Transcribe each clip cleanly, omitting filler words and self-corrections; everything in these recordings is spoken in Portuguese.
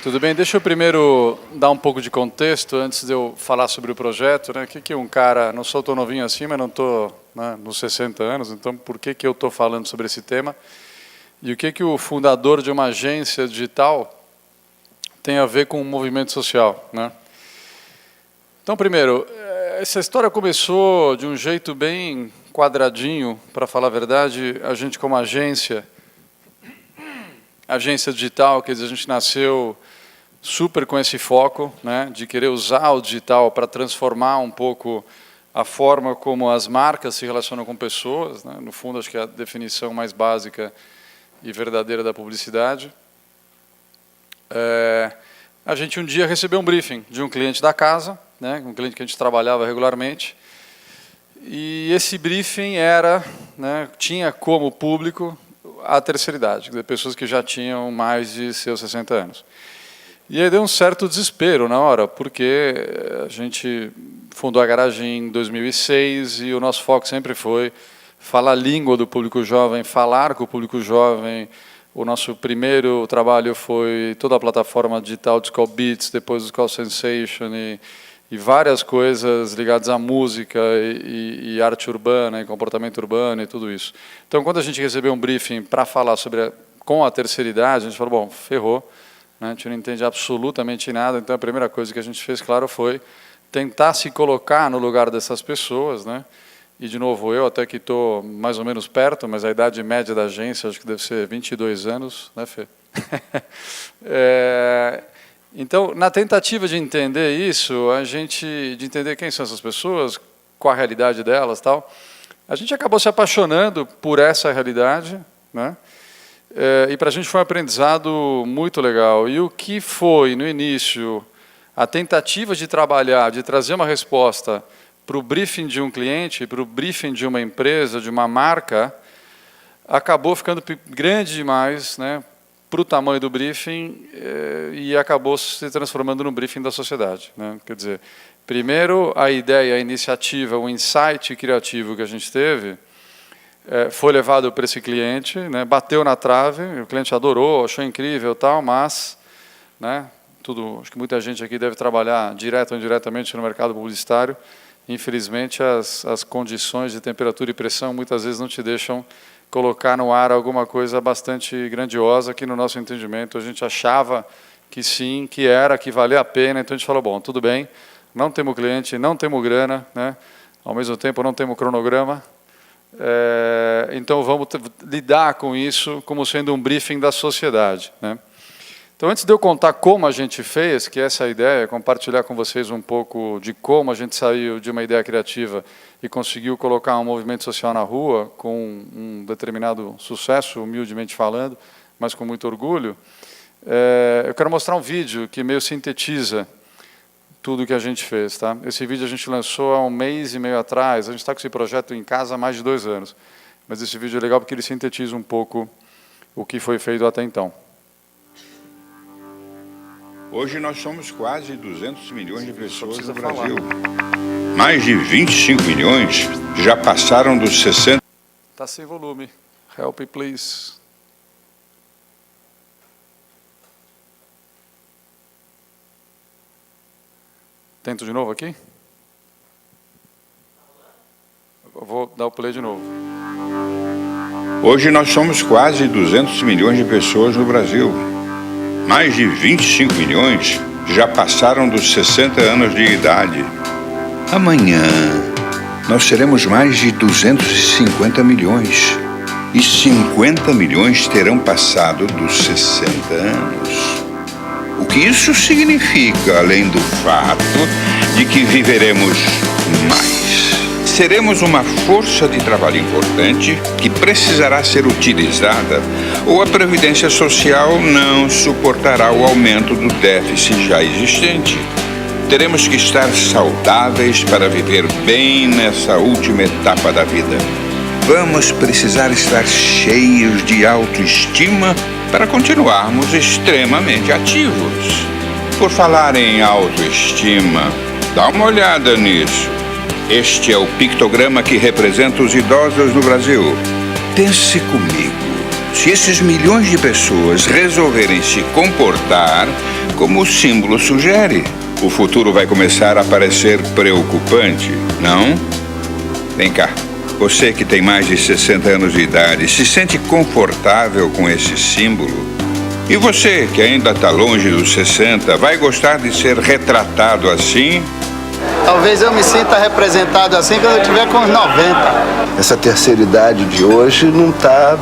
Tudo bem, deixa eu primeiro dar um pouco de contexto antes de eu falar sobre o projeto, né? Que um cara, não sou tão novinho assim, mas não estou, né, nos 60 anos, então por que eu estou falando sobre esse tema? E o que o fundador de uma agência digital tem a ver com o movimento social, né? Então, primeiro, essa história começou de um jeito bem quadradinho, para falar a verdade. A gente, como agência digital, quer dizer, a gente nasceu super com esse foco, né, de querer usar o digital para transformar um pouco a forma como as marcas se relacionam com pessoas, né? No fundo, acho que é a definição mais básica e verdadeira da publicidade. A gente um dia recebeu um briefing de um cliente da casa, né, um cliente que a gente trabalhava regularmente, e esse briefing era, né, tinha como público a terceira idade, quer dizer, pessoas que já tinham mais de seus 60 anos. E aí deu um certo desespero na hora, porque a gente fundou a Garagem em 2006 e o nosso foco sempre foi falar a língua do público jovem, falar com o público jovem. O nosso primeiro trabalho foi toda a plataforma digital de Call Beats, depois do Call Sensation e várias coisas ligadas à música e arte urbana, e comportamento urbano e tudo isso. Então, quando a gente recebeu um briefing para falar sobre com a terceira idade, a gente falou, bom, ferrou. A gente não entende absolutamente nada, então a primeira coisa que a gente fez, claro, foi tentar se colocar no lugar dessas pessoas, né? E, de novo, eu até que estou mais ou menos perto, mas a idade média da agência acho que deve ser 22 anos, né, Fê? Então, na tentativa de entender isso, de entender quem são essas pessoas, qual a realidade delas, tal, a gente acabou se apaixonando por essa realidade, né? E para a gente foi um aprendizado muito legal. E o que foi, no início, a tentativa de trabalhar, de trazer uma resposta para o briefing de um cliente, para o briefing de uma empresa, de uma marca, acabou ficando grande demais, né, para o tamanho do briefing e acabou se transformando no briefing da sociedade, né? Quer dizer, primeiro, a ideia, a iniciativa, o insight criativo que a gente teve, foi levado para esse cliente, né, bateu na trave, o cliente adorou, achou incrível, tal, mas, né, acho que muita gente aqui deve trabalhar direto ou indiretamente no mercado publicitário. Infelizmente, as condições de temperatura e pressão muitas vezes não te deixam colocar no ar alguma coisa bastante grandiosa, que no nosso entendimento a gente achava que sim, que valia a pena. Então a gente falou, bom, tudo bem, não temos cliente, não temos grana, né, ao mesmo tempo não temos cronograma, então vamos lidar com isso como sendo um briefing da sociedade, né? Então, antes de eu contar como a gente fez, que essa é a ideia, compartilhar com vocês um pouco de como a gente saiu de uma ideia criativa e conseguiu colocar um movimento social na rua com um determinado sucesso, humildemente falando, mas com muito orgulho, eu quero mostrar um vídeo que meio sintetiza tudo que a gente fez, tá? Esse vídeo a gente lançou há 1 mês e meio atrás, a gente está com esse projeto em casa há mais de 2 anos, mas esse vídeo é legal porque ele sintetiza um pouco o que foi feito até então. Hoje nós somos quase 200 milhões de pessoas no Brasil. Mais de 25 milhões já passaram dos 60... Está sem volume. Help, please. Tento de novo aqui? Eu vou dar o play de novo. Hoje nós somos quase 200 milhões de pessoas no Brasil. Mais de 25 milhões já passaram dos 60 anos de idade. Amanhã nós seremos mais de 250 milhões. E 50 milhões terão passado dos 60 anos. O que isso significa, além do fato de que viveremos mais? Seremos uma força de trabalho importante que precisará ser utilizada, ou a Previdência Social não suportará o aumento do déficit já existente. Teremos que estar saudáveis para viver bem nessa última etapa da vida. Vamos precisar estar cheios de autoestima para continuarmos extremamente ativos. Por falar em autoestima, dá uma olhada nisso. Este é o pictograma que representa os idosos do Brasil. Pense comigo. se esses milhões de pessoas resolverem se comportar como o símbolo sugere. O futuro vai começar a parecer preocupante, não? Vem cá, você que tem mais de 60 anos de idade, se sente confortável com esse símbolo? E você que ainda está longe dos 60, vai gostar de ser retratado assim? Talvez eu me sinta representado assim quando eu tiver com uns 90. Essa terceira idade de hoje não está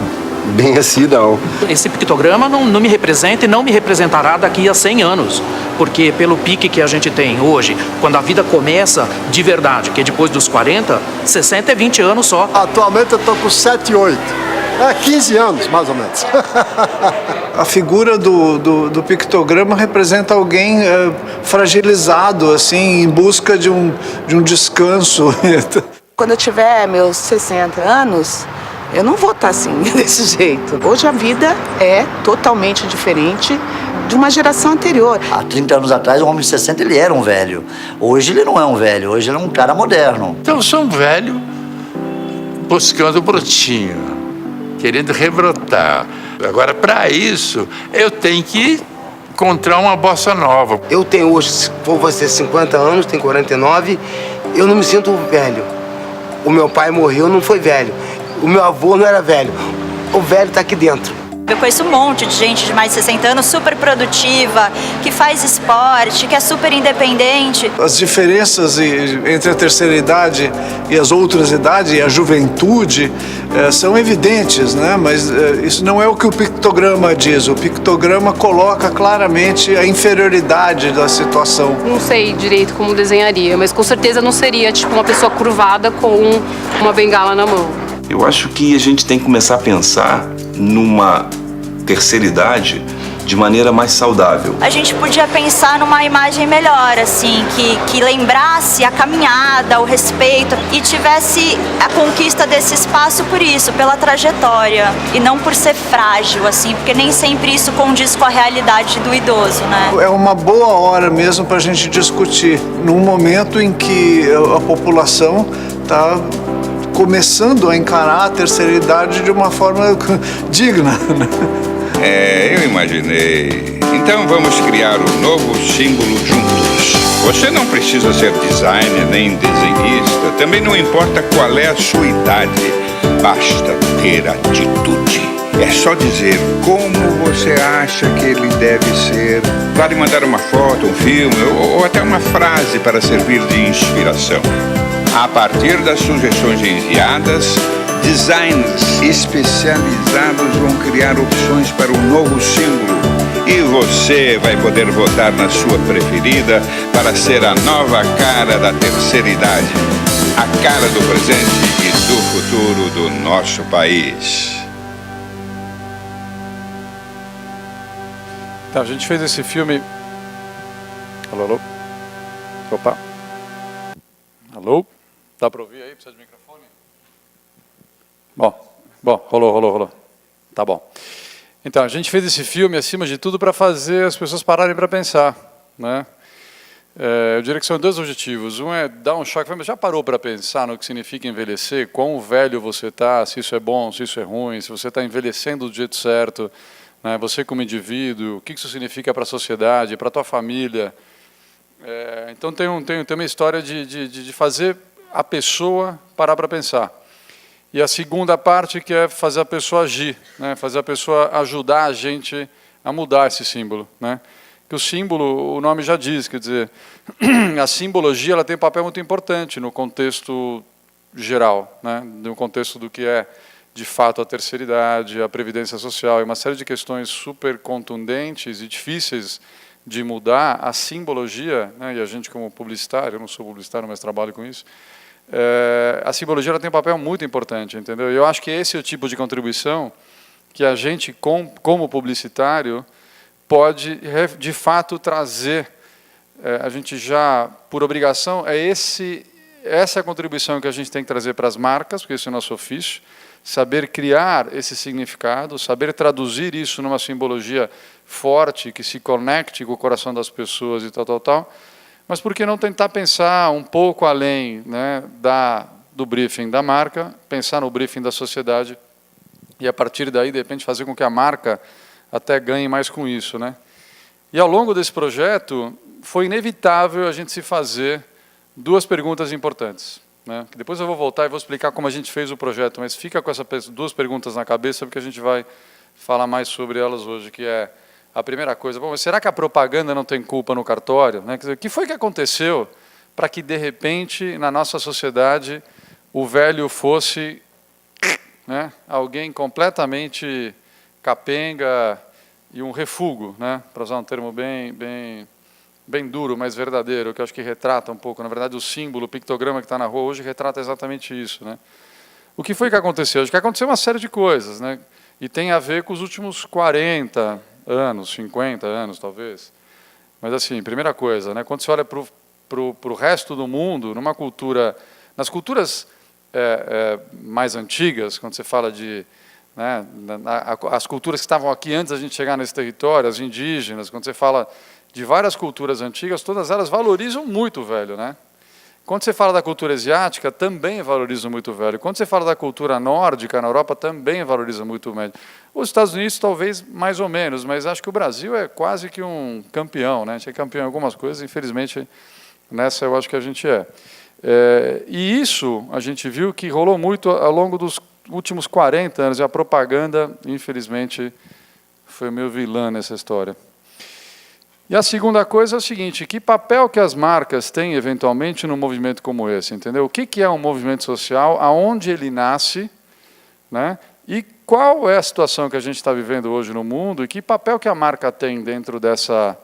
bem assim, não. Esse pictograma não me representa e não me representará daqui a 100 anos. Porque pelo pique que a gente tem hoje, quando a vida começa de verdade, que é depois dos 40, 60 é 20 anos só. Atualmente eu estou com 7, 8. 15 anos, mais ou menos. A figura do pictograma representa alguém fragilizado, assim, em busca de um descanso. Quando eu tiver meus 60 anos, eu não vou estar assim, desse jeito. Hoje a vida é totalmente diferente de uma geração anterior. Há 30 anos atrás, um homem de 60, ele era um velho. Hoje ele não é um velho, hoje ele é um cara moderno. Então eu sou um velho buscando o brotinho, querendo rebrotar. Agora, para isso, eu tenho que encontrar uma bossa nova. Eu tenho hoje, se for você, 50 anos, tenho 49, eu não me sinto velho. O meu pai morreu, não foi velho. O meu avô não era velho. O velho está aqui dentro. Eu conheço um monte de gente de mais de 60 anos, super produtiva, que faz esporte, que é super independente. As diferenças entre a terceira idade e as outras idades, e a juventude, são evidentes, né? Mas isso não é o que o pictograma diz. O pictograma coloca claramente a inferioridade da situação. Não sei direito como desenharia, mas com certeza não seria tipo uma pessoa curvada com uma bengala na mão. Eu acho que a gente tem que começar a pensar numa terceira idade de maneira mais saudável. A gente podia pensar numa imagem melhor, assim, que lembrasse a caminhada, o respeito e tivesse a conquista desse espaço por isso, pela trajetória e não por ser frágil, assim, porque nem sempre isso condiz com a realidade do idoso, né? É uma boa hora mesmo para a gente discutir, num momento em que a população está começando a encarar a terceira idade de uma forma digna. Eu imaginei. Então vamos criar um novo símbolo juntos. Você não precisa ser designer nem desenhista, também não importa qual é a sua idade. Basta ter atitude. É só dizer como você acha que ele deve ser. Vale mandar uma foto, um filme ou até uma frase para servir de inspiração. A partir das sugestões enviadas, designers especializados vão criar opções para um novo símbolo. E você vai poder votar na sua preferida para ser a nova cara da terceira idade. A cara do presente e do futuro do nosso país. Então, a gente fez esse filme... Alô, alô? Opa. Alô? Dá para ouvir aí? Precisa de microfone? Bom, rolou. Tá bom. Então, a gente fez esse filme, acima de tudo, para fazer as pessoas pararem para pensar, né? Eu diria que são dois objetivos. Um é dar um choque. Mas já parou para pensar no que significa envelhecer? Quão velho você está, se isso é bom, se isso é ruim, se você está envelhecendo do jeito certo, né? Você como indivíduo, o que isso significa para a sociedade, para a tua família. Então, tem uma história de fazer a pessoa parar para pensar. E a segunda parte que é fazer a pessoa agir, né? Fazer a pessoa ajudar a gente a mudar esse símbolo, né? Que o símbolo, o nome já diz, quer dizer, a simbologia ela tem um papel muito importante no contexto geral, né? No contexto do que é, de fato, a terceira idade, a previdência social, e uma série de questões super contundentes e difíceis de mudar. A simbologia, né? E a gente como publicitário, eu não sou publicitário, mas trabalho com isso, a simbologia ela tem um papel muito importante, entendeu? E eu acho que esse é o tipo de contribuição que a gente, como publicitário, pode, de fato, trazer. A gente já, por obrigação, essa é a contribuição que a gente tem que trazer para as marcas, porque esse é o nosso ofício, saber criar esse significado, saber traduzir isso numa simbologia forte, que se conecte com o coração das pessoas e tal. Mas por que não tentar pensar um pouco além, né, do briefing da marca, pensar no briefing da sociedade e a partir daí, de repente, fazer com que a marca até ganhe mais com isso, né? E ao longo desse projeto, foi inevitável a gente se fazer duas perguntas importantes, né? Que depois eu vou voltar e vou explicar como a gente fez o projeto, mas fica com essas duas perguntas na cabeça, porque a gente vai falar mais sobre elas hoje, que é a primeira coisa, bom, mas será que a propaganda não tem culpa no cartório, né? Quer dizer, o que foi que aconteceu para que, de repente, na nossa sociedade, o velho fosse, né, alguém completamente capenga e um refúgio, né, para usar um termo bem duro, mas verdadeiro, que eu acho que retrata um pouco, na verdade, o símbolo, o pictograma que está na rua hoje retrata exatamente isso, né? O que foi que aconteceu? Acho que aconteceu uma série de coisas, né? E tem a ver com os últimos 40 anos, 50 anos, talvez. Mas, assim, primeira coisa, né, quando você olha para o resto do mundo, numa cultura, nas culturas mais antigas, quando você fala de, né, as culturas que estavam aqui antes da gente chegar nesse território, as indígenas, quando você fala de várias culturas antigas, todas elas valorizam muito o velho, né? Quando você fala da cultura asiática, também valoriza muito o velho. Quando você fala da cultura nórdica, na Europa, também valoriza muito o velho. Os Estados Unidos, talvez, mais ou menos, mas acho que o Brasil é quase que um campeão, né? A gente é campeão em algumas coisas, infelizmente, nessa eu acho que a gente é. E isso a gente viu que rolou muito ao longo dos últimos 40 anos, e a propaganda, infelizmente, foi meio vilã nessa história. E a segunda coisa é o seguinte, que papel que as marcas têm, eventualmente, num movimento como esse, entendeu? O que é um movimento social, aonde ele nasce, né? E qual é a situação que a gente está vivendo hoje no mundo, e que papel que a marca tem dentro dessa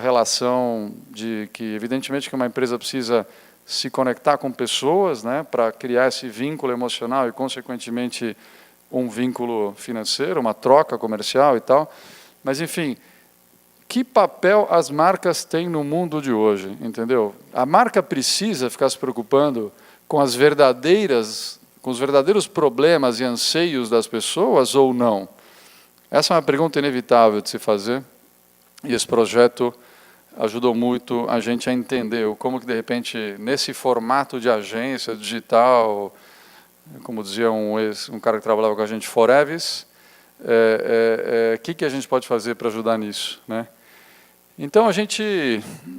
relação de que, evidentemente, que uma empresa precisa se conectar com pessoas, né, para criar esse vínculo emocional e, consequentemente, um vínculo financeiro, uma troca comercial e tal. Mas, enfim, que papel as marcas têm no mundo de hoje, entendeu? A marca precisa ficar se preocupando com os verdadeiros problemas e anseios das pessoas ou não? Essa é uma pergunta inevitável de se fazer, e esse projeto ajudou muito a gente a entender como que, de repente, nesse formato de agência digital, como dizia um cara que trabalhava com a gente, Forevis, que a gente pode fazer para ajudar nisso, né? Então,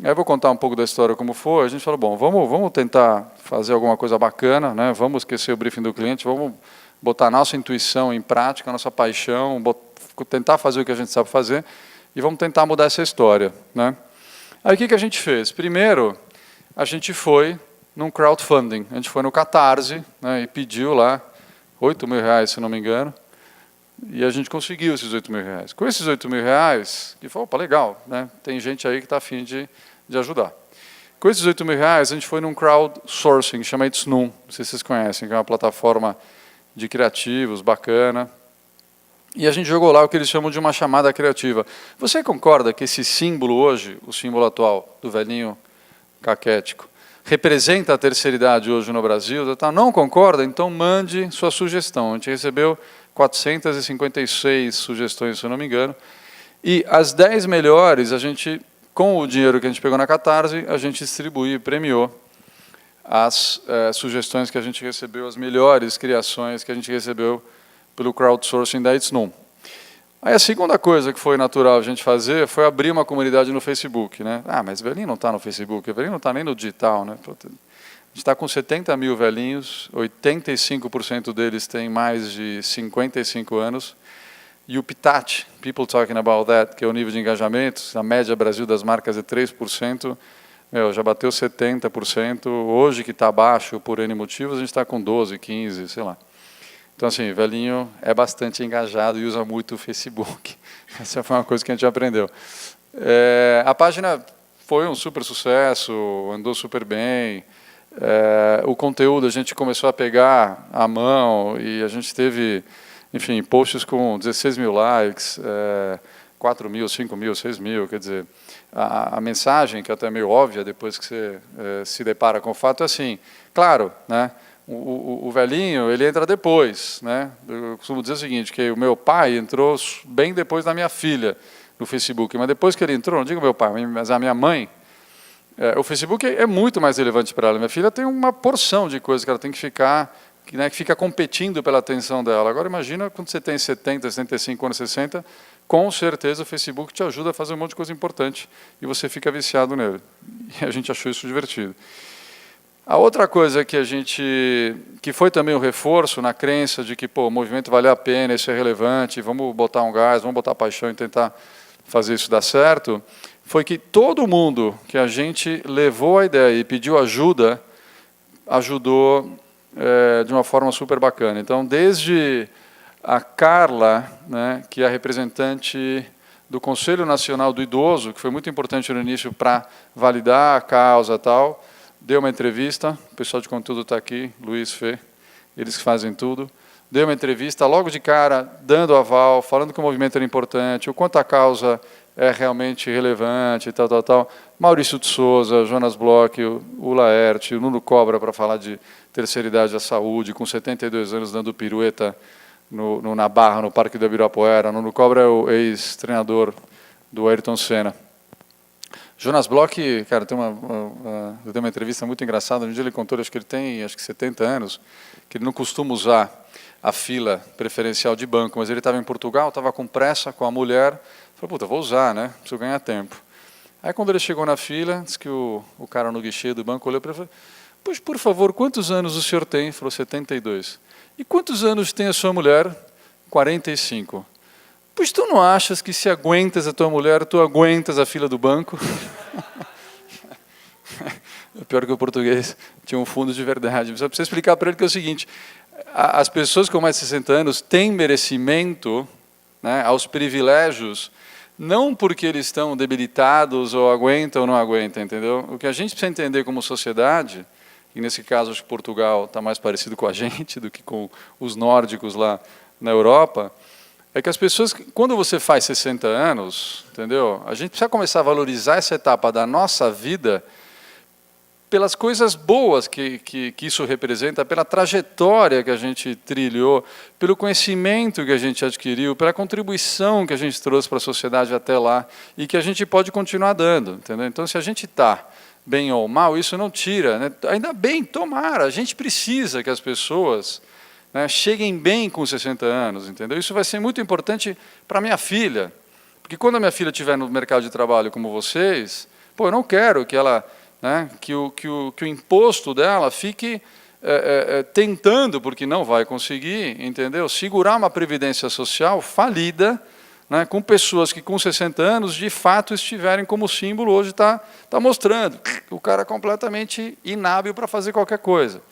eu vou contar um pouco da história como foi, a gente falou, bom, vamos tentar fazer alguma coisa bacana, né? Vamos esquecer o briefing do cliente, vamos botar a nossa intuição em prática, a nossa paixão, tentar fazer o que a gente sabe fazer, e vamos tentar mudar essa história, né? Aí, o que a gente fez? Primeiro, a gente foi num crowdfunding, a gente foi no Catarse, né, e pediu lá R$8.000, se não me engano, e a gente conseguiu esses R$8.000. Com esses R$8.000, que foi, opa, legal, né? Tem gente aí que está a fim de ajudar. Com esses R$8.000, a gente foi num crowdsourcing, que chama It's Noon, não sei se vocês conhecem, que é uma plataforma de criativos, bacana. E a gente jogou lá o que eles chamam de uma chamada criativa. Você concorda que esse símbolo hoje, o símbolo atual do velhinho caquético, representa a terceira idade hoje no Brasil? Não concorda? Então mande sua sugestão. A gente recebeu 456 sugestões, se eu não me engano, e as 10 melhores, a gente, com o dinheiro que a gente pegou na Catarse, a gente distribuiu e premiou as sugestões que a gente recebeu, as melhores criações que a gente recebeu pelo crowdsourcing da It's Noon. Aí a segunda coisa que foi natural a gente fazer foi abrir uma comunidade no Facebook, né? Mas o velhinho não está no Facebook, o velhinho não está nem no digital, né? A gente está com 70 mil velhinhos, 85% deles têm mais de 55 anos, e o PTAT, People Talking About That, que é o nível de engajamento, a média Brasil das marcas é 3%, já bateu 70%, hoje que está baixo por N motivos, a gente está com 12, 15, sei lá. Então, assim, velhinho é bastante engajado e usa muito o Facebook. Essa foi uma coisa que a gente aprendeu. A página foi um super sucesso, andou super bem. O conteúdo a gente começou a pegar à mão e a gente teve, enfim, posts com 16 mil likes, 4 mil, 5 mil, 6 mil, quer dizer, a mensagem, que é até meio óbvia depois que você se depara com o fato, é assim, claro, né, o velhinho, ele entra depois, né, eu costumo dizer o seguinte, que o meu pai entrou bem depois da minha filha no Facebook, mas depois que ele entrou, não digo meu pai, mas a minha mãe, o Facebook é muito mais relevante para ela. Minha filha tem uma porção de coisas que ela tem que ficar que fica competindo pela atenção dela. Agora imagina quando você tem 70, 75 anos, 60, com certeza o Facebook te ajuda a fazer um monte de coisa importante e você fica viciado nele. E a gente achou isso divertido. A outra coisa que foi também um reforço na crença de que o movimento vale a pena, isso é relevante, vamos botar um gás, vamos botar paixão e tentar fazer isso dar certo, foi que todo mundo que a gente levou a ideia e pediu ajuda, ajudou de uma forma super bacana. Então, desde a Carla, né, que é a representante do Conselho Nacional do Idoso, que foi muito importante no início para validar a causa e tal, deu uma entrevista, o pessoal de conteúdo está aqui, Luiz, Fê, eles que fazem tudo, deu uma entrevista logo de cara, dando aval, falando que o movimento era importante, o quanto a causa é realmente relevante, e tal. Maurício de Souza, Jonas Bloch, o Laerte, o Nuno Cobra, para falar de terceira idade da saúde, com 72 anos dando pirueta na Barra, no Parque do Ibirapuera. O Nuno Cobra é o ex-treinador do Ayrton Senna. Jonas Bloch, cara, eu dei uma entrevista muito engraçada, um dia ele contou, acho que ele tem 70 anos, que ele não costuma usar a fila preferencial de banco, mas ele estava em Portugal, estava com pressa, com a mulher, falou, puta, vou usar, né? Preciso ganhar tempo. Aí quando ele chegou na fila, disse que o cara no guichê do banco olhou para ele e falou, pois, por favor, quantos anos o senhor tem? Ele falou, 72. E quantos anos tem a sua mulher? 45. Pois tu não achas que se aguentas a tua mulher, tu aguentas a fila do banco? Pior que o português tinha um fundo de verdade. Só precisa explicar para ele que é o seguinte, as pessoas com mais de 60 anos têm merecimento, né, aos privilégios, não porque eles estão debilitados ou aguentam ou não aguentam, entendeu? O que a gente precisa entender como sociedade, e nesse caso acho que Portugal está mais parecido com a gente do que com os nórdicos lá na Europa, é que as pessoas, quando você faz 60 anos, entendeu? A gente precisa começar a valorizar essa etapa da nossa vida pelas coisas boas que isso representa, pela trajetória que a gente trilhou, pelo conhecimento que a gente adquiriu, pela contribuição que a gente trouxe para a sociedade até lá e que a gente pode continuar dando, entendeu? Então, se a gente está bem ou mal, isso não tira, né? Ainda bem, tomara, a gente precisa que as pessoas, né, cheguem bem com 60 anos, entendeu? Isso vai ser muito importante para minha filha, porque quando a minha filha estiver no mercado de trabalho como vocês, eu não quero que ela, né, que o imposto dela fique tentando, porque não vai conseguir, entendeu? Segurar uma previdência social falida, né, com pessoas que com 60 anos de fato estiverem como símbolo hoje está mostrando o cara completamente inábil para fazer qualquer coisa.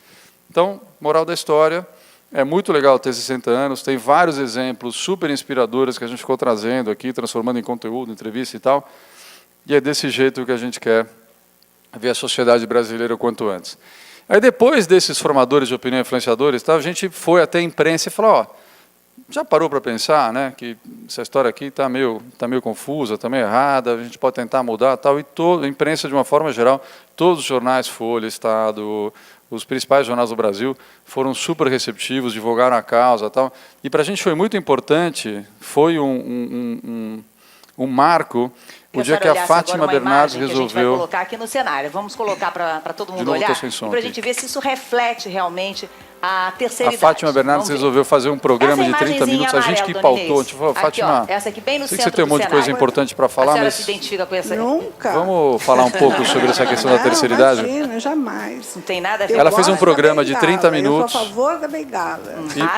Então, moral da história, é muito legal ter 60 anos, tem vários exemplos super inspiradores que a gente ficou trazendo aqui, transformando em conteúdo, entrevista e tal, e é desse jeito que a gente quer ver a sociedade brasileira o quanto antes. Aí depois desses formadores de opinião, influenciadores, a gente foi até a imprensa e falou, já parou para pensar, né, que essa história aqui está meio confusa, está meio errada, a gente pode tentar mudar, tal, e toda a imprensa, de uma forma geral, todos os jornais, Folha, Estado, os principais jornais do Brasil foram super receptivos, divulgaram a causa, tal, e para a gente foi muito importante, foi um marco, o dia que a Fátima Bernardes resolveu... Que a gente vai colocar aqui no cenário. Vamos colocar para todo mundo olhar, para a gente ver se isso reflete realmente a terceira idade. A Fátima Bernardes resolveu fazer um programa de 30 minutos, a gente que pautou, tipo, aqui, Fátima, essa aqui bem no centro você tem um monte de coisa importante para falar, a senhora mas se identifica com essa? Nunca. Vamos falar um pouco sobre essa questão da terceira idade? Imagina, jamais. Não tem nada a ver. Ela fez um programa de 30 minutos. Eu sou a favor da bengala.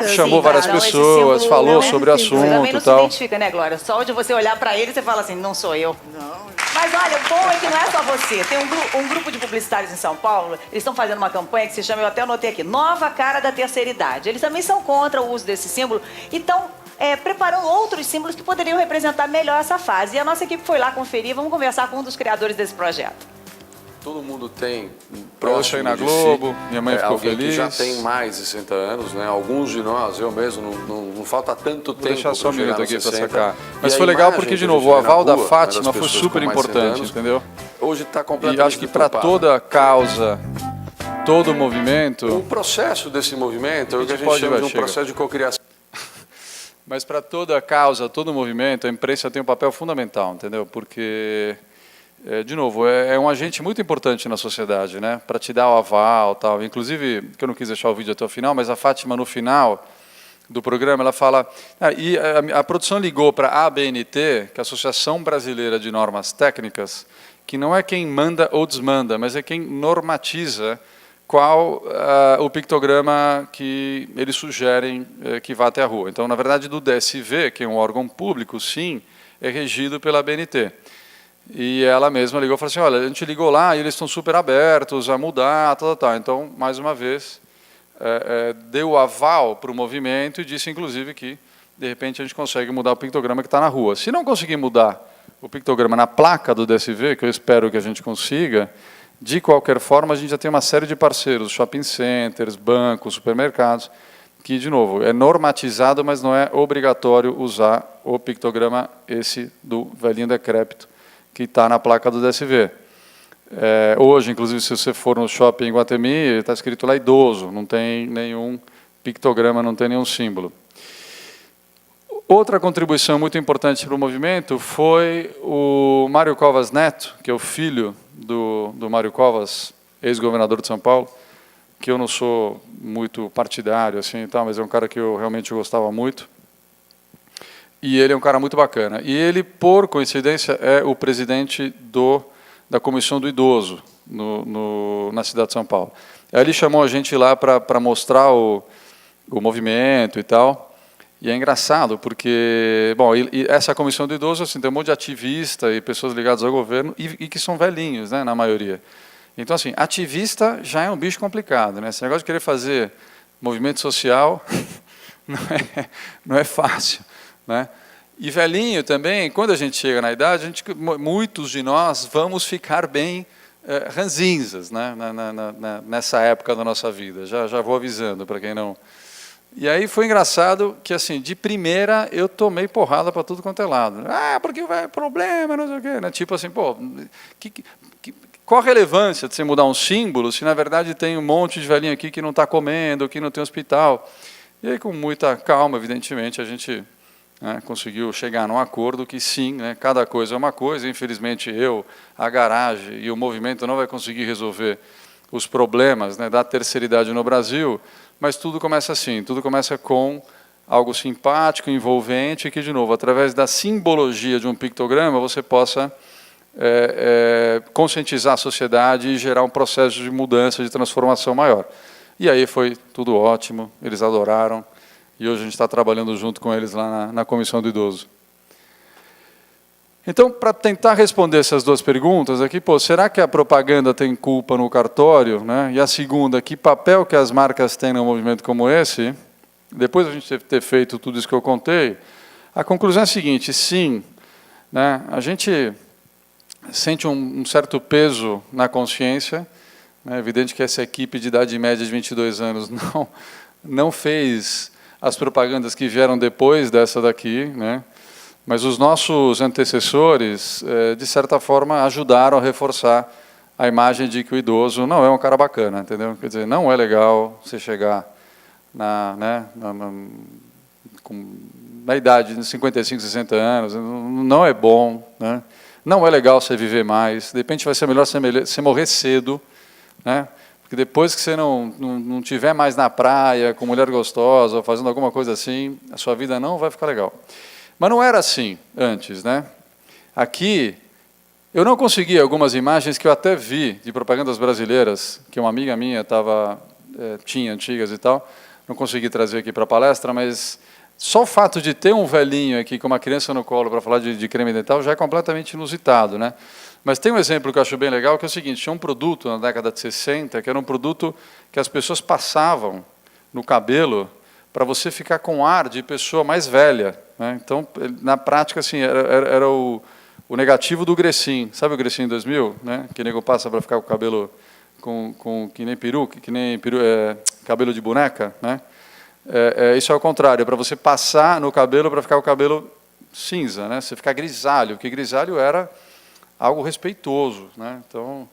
E chamou várias pessoas, falou sobre o assunto também não e tal. se identifica, né, Glória? Só de você olhar para ele, você fala assim, não sou eu. Não. Mas olha, o bom é que não é só você. Tem um grupo de publicitários em São Paulo, eles estão fazendo uma campanha que se chama, eu até anotei aqui, Nova Cara da Terceira Idade. Eles também são contra o uso desse símbolo e estão preparando outros símbolos que poderiam representar melhor essa fase. E a nossa equipe foi lá conferir, vamos conversar com um dos criadores desse projeto. Todo mundo tem Eu achei na Globo, minha mãe ficou alguém feliz. que já tem mais de 60 anos, né? Alguns de nós, eu mesmo, não falta tanto tempo. Vou deixar só um para minuto aqui para 60. sacar. Mas E a foi legal imagem porque, que de a novo, gente o vê na aval da rua, Fátima das foi pessoas super com mais de 60 importante, anos, entendeu? Hoje está completamente E acho que para toda causa, todo movimento... O processo desse movimento é o que a gente pode chama de um chega. processo de cocriação. Mas para toda causa, todo movimento, a imprensa tem um papel fundamental, entendeu? Porque de novo, é um agente muito importante na sociedade, né? Para te dar o aval, tal. Inclusive, que eu não quis deixar o vídeo até o final, mas a Fátima no final do programa ela fala, e a produção ligou para a ABNT, que é a Associação Brasileira de Normas Técnicas, que não é quem manda ou desmanda, mas é quem normatiza qual o pictograma que eles sugerem que vá até a rua. Então, na verdade, do DSV, que é um órgão público, sim, é regido pela ABNT. E ela mesma ligou e falou assim, olha, a gente ligou lá e eles estão super abertos a mudar, tal. Então, mais uma vez, deu aval para o movimento e disse, inclusive, que, de repente, a gente consegue mudar o pictograma que está na rua. Se não conseguir mudar o pictograma na placa do DSV, que eu espero que a gente consiga, de qualquer forma, a gente já tem uma série de parceiros, shopping centers, bancos, supermercados, que, de novo, é normatizado, mas não é obrigatório usar o pictograma esse do velhinho decrépito, que está na placa do DSV. Hoje, inclusive, se você for no shopping em Guatemi, está escrito lá idoso, não tem nenhum pictograma, não tem nenhum símbolo. Outra contribuição muito importante para o movimento foi o Mário Covas Neto, que é o filho do Mário Covas, ex-governador de São Paulo, que eu não sou muito partidário, assim, mas é um cara que eu realmente gostava muito. E ele é um cara muito bacana. E ele, por coincidência, é o presidente da Comissão do Idoso na cidade de São Paulo. Aí ele chamou a gente lá para mostrar o movimento e tal. E é engraçado, porque e essa Comissão do Idoso assim, tem um monte de ativista e pessoas ligadas ao governo e que são velhinhos, né, na maioria. Então, assim, ativista já é um bicho complicado, né? Esse negócio de querer fazer movimento social não é fácil, né? E velhinho também, quando a gente chega na idade, muitos de nós vamos ficar bem ranzinzas, né? Nessa época da nossa vida. Já vou avisando para quem não... E aí foi engraçado que, assim, de primeira, eu tomei porrada para tudo quanto é lado. Porque vai problema, não sei o quê. Né? Tipo assim, qual a relevância de você mudar um símbolo se, na verdade, tem um monte de velhinho aqui que não está comendo, que não tem hospital? E aí, com muita calma, evidentemente, a gente conseguiu chegar num acordo que, sim, né, cada coisa é uma coisa. Infelizmente, a garagem e o movimento não vai conseguir resolver os problemas, né, da terceira idade no Brasil, mas tudo começa assim, tudo começa com algo simpático, envolvente, e que, de novo, através da simbologia de um pictograma, você possa conscientizar a sociedade e gerar um processo de mudança, de transformação maior. E aí foi tudo ótimo, eles adoraram, e hoje a gente está trabalhando junto com eles lá na Comissão do Idoso. Então, para tentar responder essas duas perguntas aqui, será que a propaganda tem culpa no cartório? Né? E a segunda, que papel que as marcas têm num movimento como esse? Depois de a gente ter feito tudo isso que eu contei, a conclusão é a seguinte, sim, né, a gente sente um certo peso na consciência. É evidente que essa equipe de idade média de 22 anos não fez as propagandas que vieram depois dessa daqui, né? Mas os nossos antecessores, de certa forma, ajudaram a reforçar a imagem de que o idoso não é um cara bacana, entendeu? Quer dizer, não é legal você chegar na idade de 55, 60 anos, não é bom, né? Não é legal você viver mais, de repente vai ser melhor você morrer cedo, né? Porque depois que você não estiver mais na praia, com mulher gostosa, ou fazendo alguma coisa assim, a sua vida não vai ficar legal. Mas não era assim antes, né? Aqui, eu não consegui algumas imagens que eu até vi de propagandas brasileiras, que uma amiga minha tinha antigas e tal, não consegui trazer aqui para a palestra, mas só o fato de ter um velhinho aqui com uma criança no colo para falar de creme dental já é completamente inusitado, né? Mas tem um exemplo que eu acho bem legal, que é o seguinte, tinha um produto na década de 60, que era um produto que as pessoas passavam no cabelo para você ficar com ar de pessoa mais velha, né? Então, na prática, assim, era o negativo do Grecin. Sabe o Grecin 2000? Né? Que nego passa para ficar com o cabelo que nem peruca, cabelo de boneca, né? Isso é o contrário, é para você passar no cabelo para ficar o cabelo cinza, né? Você ficar grisalho, porque grisalho era algo respeitoso, né? Então,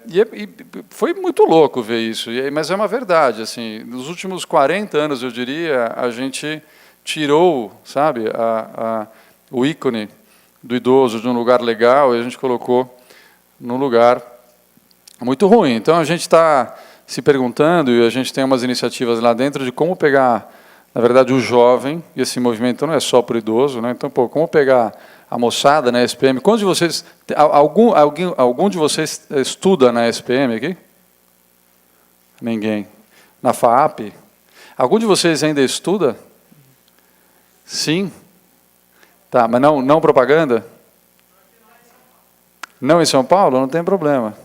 e foi muito louco ver isso, mas é uma verdade. Assim, nos últimos 40 anos, eu diria, a gente tirou, sabe, o ícone do idoso de um lugar legal e a gente colocou num lugar muito ruim. Então, a gente está se perguntando, e a gente tem umas iniciativas lá dentro de como pegar, na verdade, o jovem, e esse movimento não é só para o idoso, né? Então, pô, como pegar a moçada na SPM. Quantos de vocês, algum de vocês estuda na SPM aqui? Ninguém. Na FAAP? Algum de vocês ainda estuda? Sim? Tá, mas não propaganda? Não em São Paulo? Não tem problema.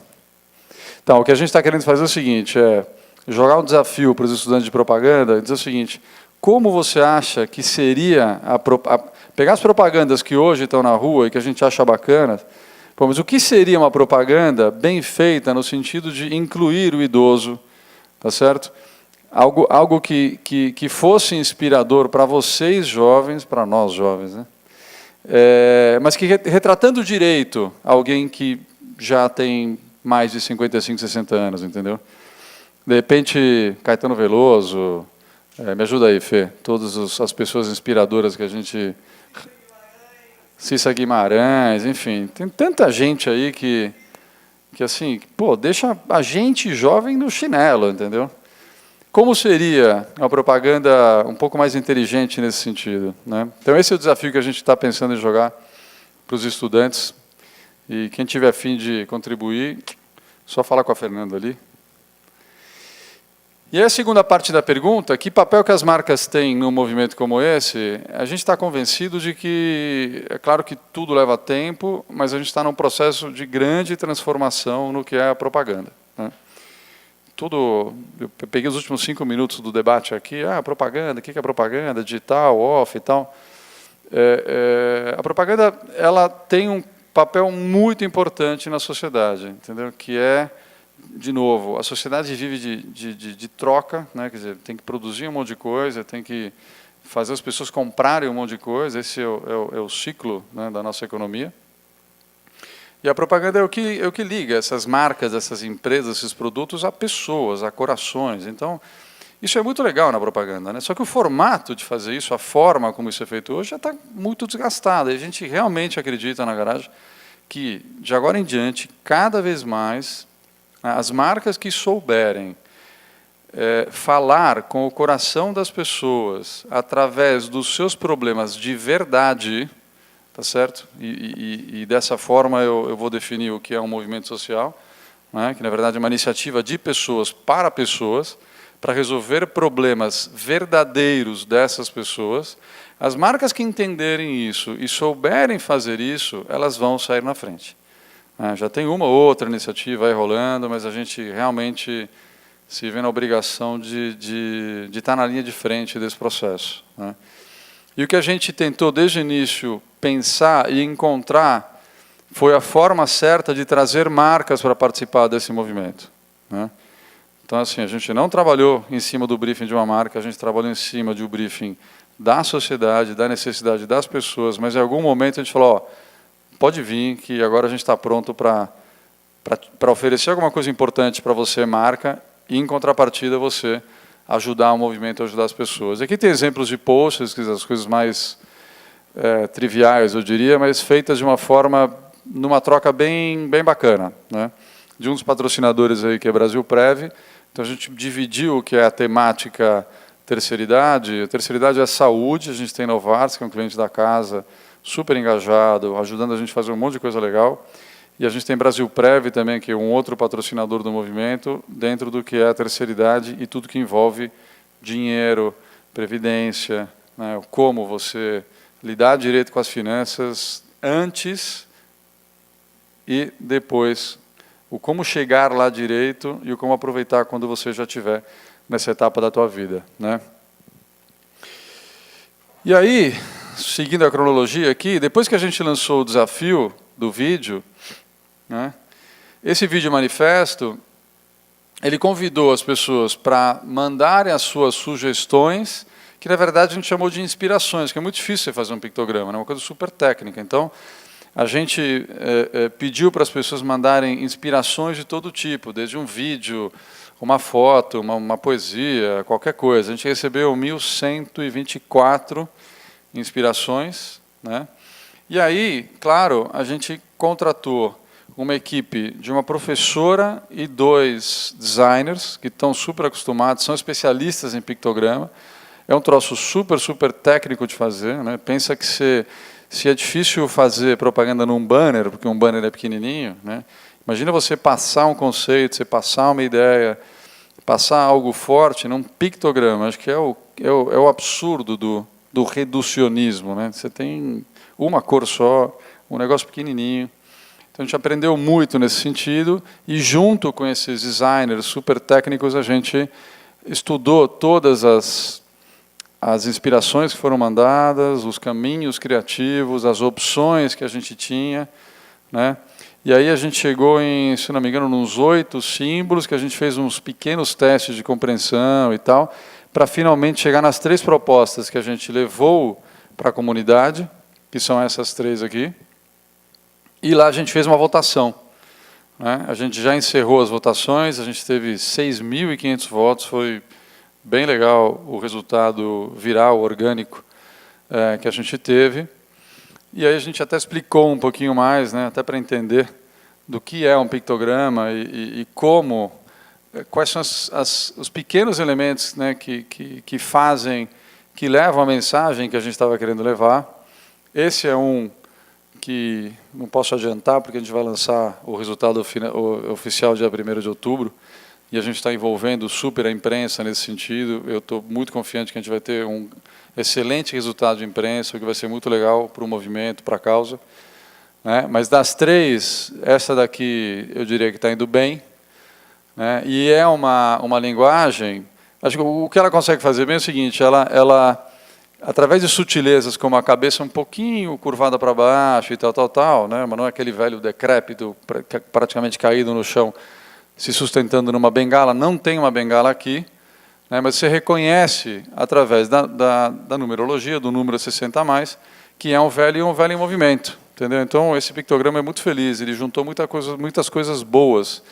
Então, o que a gente está querendo fazer é o seguinte, é jogar um desafio para os estudantes de propaganda e dizer o seguinte, como você acha que seria pegar as propagandas que hoje estão na rua e que a gente acha bacanas, pô, mas o que seria uma propaganda bem feita no sentido de incluir o idoso, tá certo? Algo que fosse inspirador para vocês jovens, para nós jovens, né? Mas que retratando direito alguém que já tem mais de 55, 60 anos, entendeu? De repente, Caetano Veloso, me ajuda aí, Fê, todas as pessoas inspiradoras que a gente... Cissa Guimarães, enfim, tem tanta gente aí que assim, pô, deixa a gente jovem no chinelo, entendeu? Como seria uma propaganda um pouco mais inteligente nesse sentido, né? Então, esse é o desafio que a gente está pensando em jogar para os estudantes. E quem tiver a fim de contribuir, só falar com a Fernanda ali. E aí a segunda parte da pergunta, que papel que as marcas têm num movimento como esse? A gente está convencido de que, é claro que tudo leva tempo, mas a gente está num processo de grande transformação no que é a propaganda, né? Eu peguei os últimos 5 minutos do debate aqui, propaganda, o que é propaganda, digital, off e tal. A propaganda, ela tem um papel muito importante na sociedade, entendeu? Que é, de novo, a sociedade vive de troca, né? Quer dizer, tem que produzir um monte de coisa, tem que fazer as pessoas comprarem um monte de coisa, esse é o ciclo, né, da nossa economia. E a propaganda é o que liga essas marcas, essas empresas, esses produtos a pessoas, a corações. Então, isso é muito legal na propaganda, né? Só que o formato de fazer isso, a forma como isso é feito hoje, já está muito desgastada. E a gente realmente acredita na Garagem que, de agora em diante, cada vez mais, as marcas que souberem falar com o coração das pessoas através dos seus problemas de verdade, tá certo? E dessa forma eu vou definir o que é um movimento social, né? Que, na verdade, é uma iniciativa de pessoas para pessoas, para resolver problemas verdadeiros dessas pessoas. As marcas que entenderem isso e souberem fazer isso, elas vão sair na frente. Já tem uma ou outra iniciativa aí rolando, mas a gente realmente se vê na obrigação de estar na linha de frente desse processo, né? E o que a gente tentou desde o início pensar e encontrar foi a forma certa de trazer marcas para participar desse movimento, né? Então, assim, a gente não trabalhou em cima do briefing de uma marca, a gente trabalhou em cima de um briefing da sociedade, da necessidade das pessoas, mas em algum momento a gente falou, pode vir, que agora a gente está pronto para oferecer alguma coisa importante para você, marca, e em contrapartida você ajudar o movimento, ajudar as pessoas. Aqui tem exemplos de posts, as coisas mais triviais, eu diria, mas feitas de uma forma, numa troca bem bacana, né? De um dos patrocinadores aí, que é Brasil Prev. Então, a gente dividiu o que é a temática terceira idade. A terceira idade é saúde, a gente tem Novartis, que é um cliente da casa, super engajado, ajudando a gente a fazer um monte de coisa legal. E a gente tem Brasil Prev também, que é um outro patrocinador do movimento, dentro do que é a terceira idade e tudo que envolve dinheiro, previdência, né, como você lidar direito com as finanças antes e depois, o como chegar lá direito e o como aproveitar quando você já estiver nessa etapa da tua vida, né? E aí, seguindo a cronologia aqui, depois que a gente lançou o desafio do vídeo, né, esse vídeo manifesto, ele convidou as pessoas para mandarem as suas sugestões, que na verdade a gente chamou de inspirações, que é muito difícil você fazer um pictograma, né, uma coisa super técnica. Então, a gente pediu para as pessoas mandarem inspirações de todo tipo, desde um vídeo, uma foto, uma poesia, qualquer coisa. A gente recebeu 1.124 inspirações, né? E aí, claro, a gente contratou uma equipe de uma professora e 2 designers que estão super acostumados, são especialistas em pictograma. É um troço super, super técnico de fazer, né? Pensa que se é difícil fazer propaganda num banner, porque um banner é pequenininho, né? Imagina você passar um conceito, você passar uma ideia, passar algo forte num pictograma. Acho que é o absurdo do reducionismo, né? Você tem uma cor só, um negócio pequenininho. Então, a gente aprendeu muito nesse sentido, e junto com esses designers super técnicos, a gente estudou todas as inspirações que foram mandadas, os caminhos criativos, as opções que a gente tinha, né? E aí a gente chegou em, se não me engano, uns 8 símbolos, que a gente fez uns pequenos testes de compreensão e tal, para finalmente chegar nas 3 propostas que a gente levou para a comunidade, que são essas 3 aqui. E lá a gente fez uma votação, né? A gente já encerrou as votações, a gente teve 6.500 votos, foi bem legal o resultado viral, orgânico, que a gente teve. E aí a gente até explicou um pouquinho mais, né, até para entender do que é um pictograma e como, quais são os pequenos elementos, né, que fazem, que levam a mensagem que a gente estava querendo levar. Esse é um que não posso adiantar, porque a gente vai lançar o resultado oficial dia 1º de outubro, e a gente está envolvendo super a imprensa nesse sentido. Eu estou muito confiante que a gente vai ter um excelente resultado de imprensa, que vai ser muito legal para o movimento, para a causa, né? Mas das 3, essa daqui eu diria que está indo bem, né? E é uma linguagem, acho que o que ela consegue fazer bem é o seguinte, ela através de sutilezas como a cabeça um pouquinho curvada para baixo e tal, né? Mas não é aquele velho decrépito, praticamente caído no chão, se sustentando numa bengala. Não tem uma bengala aqui, né? Mas você reconhece, através da numerologia, do número 60+, que é um velho em movimento. Entendeu? Então, esse pictograma é muito feliz, ele juntou muitas coisas boas,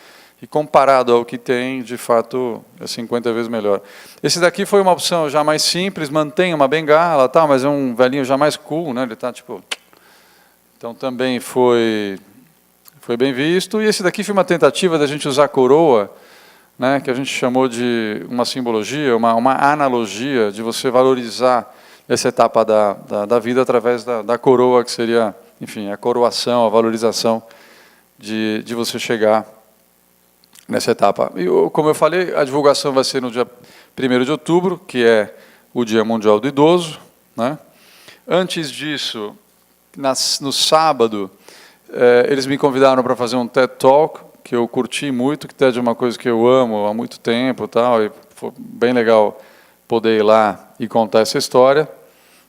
e comparado ao que tem, de fato, é 50 vezes melhor. Esse daqui foi uma opção já mais simples, mantém uma bengala, tal, mas é um velhinho já mais cool, né? Ele tá tipo... Então também foi bem visto. E esse daqui foi uma tentativa da gente usar a coroa, né? Que a gente chamou de uma simbologia, uma analogia de você valorizar essa etapa da vida através da coroa, que seria, enfim, a coroação, a valorização de você chegar nessa etapa. E, como eu falei, a divulgação vai ser no dia 1º de outubro, que é o Dia Mundial do Idoso, né? Antes disso, no sábado, eles me convidaram para fazer um TED Talk, que eu curti muito, que TED é uma coisa que eu amo há muito tempo, e foi bem legal poder ir lá e contar essa história.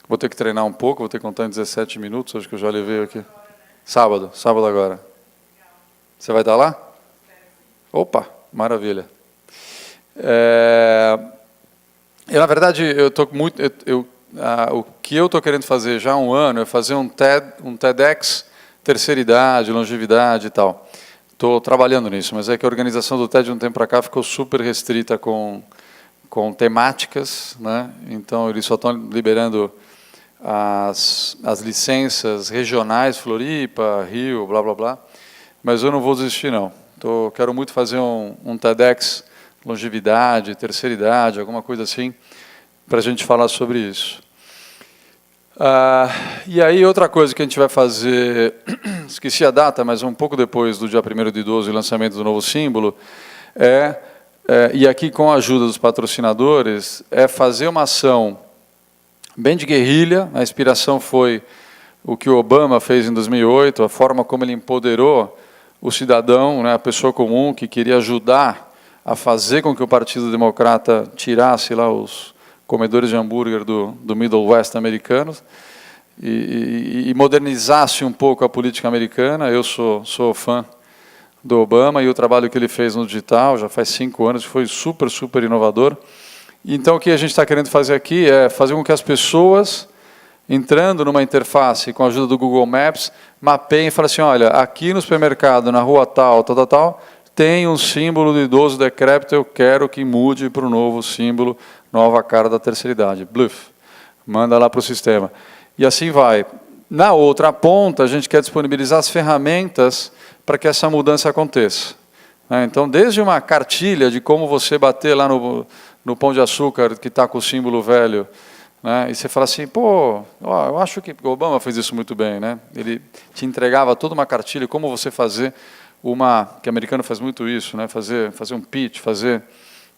Vou ter que treinar um pouco, vou ter que contar em 17 minutos, acho que eu já levei aqui. Sábado agora. Você vai estar lá? Opa, maravilha. Na verdade, o que eu estou querendo fazer já há um ano é fazer um TEDx, terceira idade, longevidade e tal. Estou trabalhando nisso, mas é que a organização do TED de um tempo para cá ficou super restrita com temáticas, né? Então, eles só estão liberando as licenças regionais, Floripa, Rio, blá, blá, blá. Mas eu não vou desistir, não. Quero muito fazer um TEDx, longevidade, terceira idade, alguma coisa assim, para a gente falar sobre isso. E aí, outra coisa que a gente vai fazer, esqueci a data, mas um pouco depois do dia 1º de 12, o lançamento do novo símbolo, e aqui com a ajuda dos patrocinadores, é fazer uma ação bem de guerrilha. A inspiração foi o que o Obama fez em 2008, a forma como ele empoderou o cidadão, né, a pessoa comum que queria ajudar a fazer com que o Partido Democrata tirasse lá os comedores de hambúrguer do Middle West americano e modernizasse um pouco a política americana. Eu sou fã do Obama e o trabalho que ele fez no digital, já faz 5 anos, foi super, super inovador. Então, o que a gente está querendo fazer aqui é fazer com que as pessoas, entrando numa interface com a ajuda do Google Maps, mapeiem e falem assim, olha, aqui no supermercado, na rua tal, tem um símbolo do idoso decrépito, eu quero que mude para o novo símbolo, nova cara da terceira idade. Bluff. Manda lá para o sistema. E assim vai. Na outra ponta, a gente quer disponibilizar as ferramentas para que essa mudança aconteça. Então, desde uma cartilha de como você bater lá no Pão de Açúcar, que está com o símbolo velho, né? E você fala assim, pô, ó, eu acho que o Obama fez isso muito bem, né? Ele te entregava toda uma cartilha, como você fazer que o americano faz muito isso, né? Fazer um pitch, fazer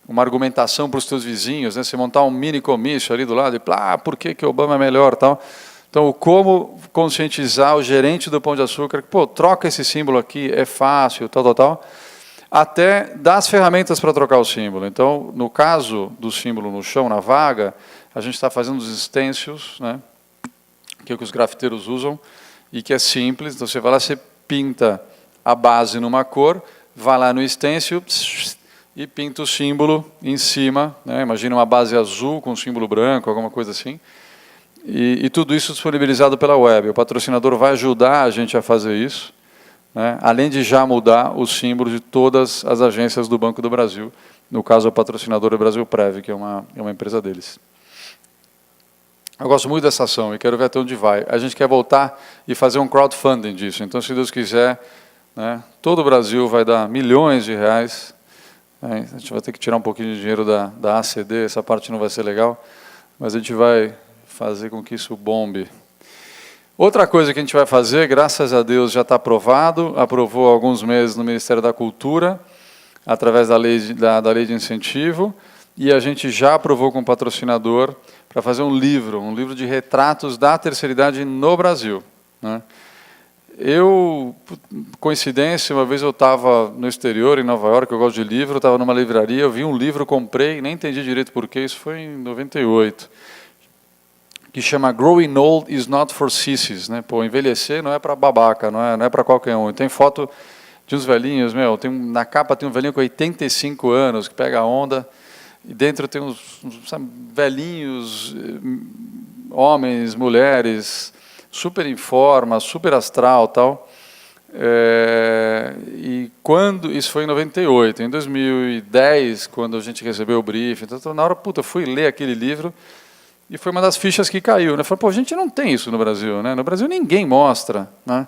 uma argumentação para os teus vizinhos, né? Você montar um mini comício ali do lado e, por que o Obama é melhor, tal. Então, como conscientizar o gerente do Pão de Açúcar, que, pô, troca esse símbolo aqui, é fácil, tal, até dar as ferramentas para trocar o símbolo. Então, no caso do símbolo no chão, na vaga, a gente está fazendo os stencils, né, que é o que os grafiteiros usam, e que é simples. Então, você vai lá, você pinta a base numa cor, vai lá no stencil e pinta o símbolo em cima. Né, imagina uma base azul com um símbolo branco, alguma coisa assim. E tudo isso disponibilizado pela web. O patrocinador vai ajudar a gente a fazer isso, né, além de já mudar o símbolo de todas as agências do Banco do Brasil. No caso, o patrocinador é o Brasilprev, que é uma empresa deles. Eu gosto muito dessa ação e quero ver até onde vai. A gente quer voltar e fazer um crowdfunding disso. Então, se Deus quiser, né, todo o Brasil vai dar milhões de reais. Né, a gente vai ter que tirar um pouquinho de dinheiro da ACD, essa parte não vai ser legal, mas a gente vai fazer com que isso bombe. Outra coisa que a gente vai fazer, graças a Deus, já está aprovado, aprovou há alguns meses no Ministério da Cultura, através da lei de incentivo, e a gente já aprovou com o patrocinador para fazer um livro de retratos da terceira idade no Brasil. Né? Coincidência, uma vez eu estava no exterior, em Nova York, eu gosto de livro, eu estava numa livraria, eu vi um livro, comprei, nem entendi direito porquê, isso foi em 98, que chama Growing Old is Not for Sissies. Né? Pô, envelhecer não é para babaca, não é para qualquer um. E tem foto de uns velhinhos, na capa tem um velhinho com 85 anos, que pega a onda, e dentro tem uns velhinhos, homens, mulheres, super em forma, super astral, tal. E quando isso foi em 98, em 2010, quando a gente recebeu o briefing, então na hora, eu fui ler aquele livro e foi uma das fichas que caiu, né? Falei, pô, a gente não tem isso no Brasil, né? No Brasil ninguém mostra, né?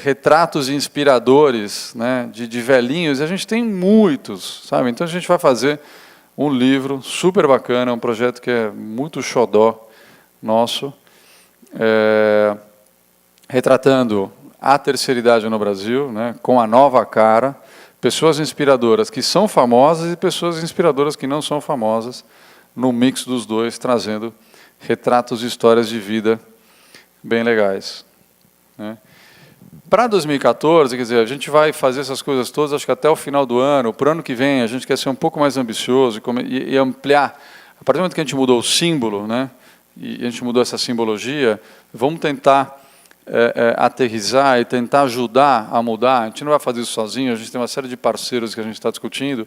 Retratos inspiradores, né? de velhinhos, e a gente tem muitos, sabe? Então a gente vai fazer um livro super bacana, um projeto que é muito xodó nosso, retratando a terceira idade no Brasil, né, com a nova cara, pessoas inspiradoras que são famosas e pessoas inspiradoras que não são famosas, no mix dos dois, trazendo retratos e histórias de vida bem legais. Né. Para 2014, quer dizer, a gente vai fazer essas coisas todas, acho que até o final do ano. Para o ano que vem, a gente quer ser um pouco mais ambicioso e ampliar. A partir do momento que a gente mudou o símbolo, né, e a gente mudou essa simbologia, vamos tentar aterrissar e tentar ajudar a mudar. A gente não vai fazer isso sozinho, a gente tem uma série de parceiros que a gente está discutindo.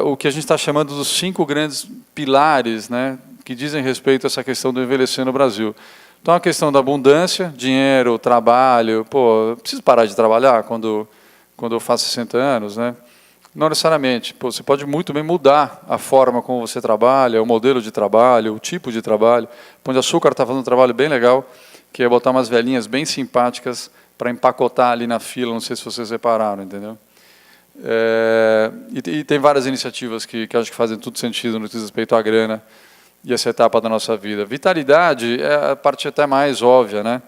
O que a gente está chamando dos 5 grandes pilares, né, que dizem respeito a essa questão do envelhecer no Brasil. Então, a questão da abundância, dinheiro, trabalho. Pô, eu preciso parar de trabalhar quando eu faço 60 anos, né? Não necessariamente. Pô, você pode muito bem mudar a forma como você trabalha, o modelo de trabalho, o tipo de trabalho. O Pão de Açúcar está fazendo um trabalho bem legal, que é botar umas velhinhas bem simpáticas para empacotar ali na fila, não sei se vocês repararam, entendeu? E tem várias iniciativas que acho que fazem tudo sentido no que diz respeito à grana e essa etapa da nossa vida. Vitalidade é a parte até mais óbvia, né?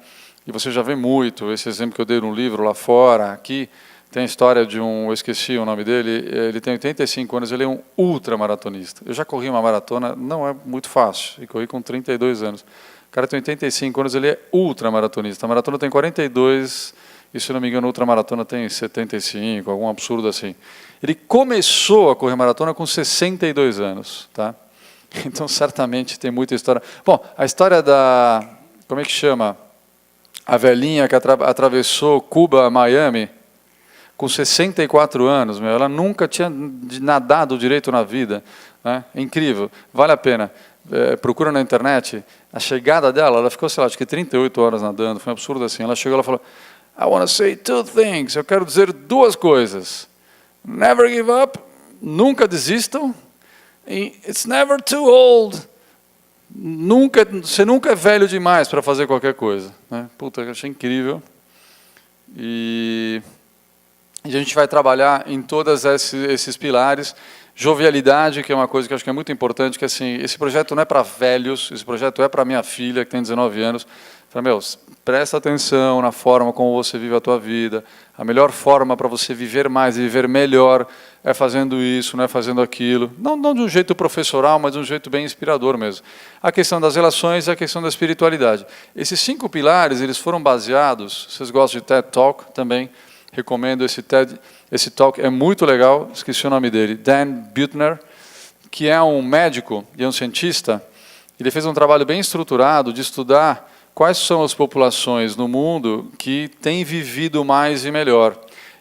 E você já vê muito, esse exemplo que eu dei no livro lá fora, aqui, tem a história de eu esqueci o nome dele, ele tem 85 anos, ele é um ultramaratonista. Eu já corri uma maratona, não é muito fácil, e corri com 32 anos. O cara tem 85 anos, ele é ultramaratonista. A maratona tem 42, e se não me engano, a ultramaratona tem 75, algum absurdo assim. Ele começou a correr maratona com 62 anos, tá? Então, certamente, tem muita história. Bom, a história da... Como é que chama? A velhinha que atravessou Cuba a Miami com 64 anos. Ela nunca tinha nadado direito na vida. Né? É incrível. Vale a pena. Procura na internet. A chegada dela, ela ficou, sei lá, acho que 38 horas nadando. Foi um absurdo assim. Ela chegou e falou, I want to say 2 things. Eu quero dizer 2 coisas. Never give up. Nunca desistam. It's never too old Você nunca é velho demais para fazer qualquer coisa, né? Puta, eu achei incrível. E a gente vai trabalhar em todos esses pilares. Jovialidade, que é uma coisa que eu acho que é muito importante, que assim, esse projeto não é para velhos, esse projeto é para minha filha, que tem 19 anos. Fala, meu, presta atenção na forma como você vive a tua vida. A melhor forma para você viver mais e viver melhor é fazendo isso, não é fazendo aquilo. Não de um jeito professoral, mas de um jeito bem inspirador mesmo. A questão das relações e a questão da espiritualidade. Esses 5 pilares, eles foram baseados, vocês gostam de TED Talk também, recomendo esse talk, é muito legal, esqueci o nome dele, Dan Buettner, que é um médico e um cientista. Ele fez um trabalho bem estruturado de estudar quais são as populações no mundo que têm vivido mais e melhor.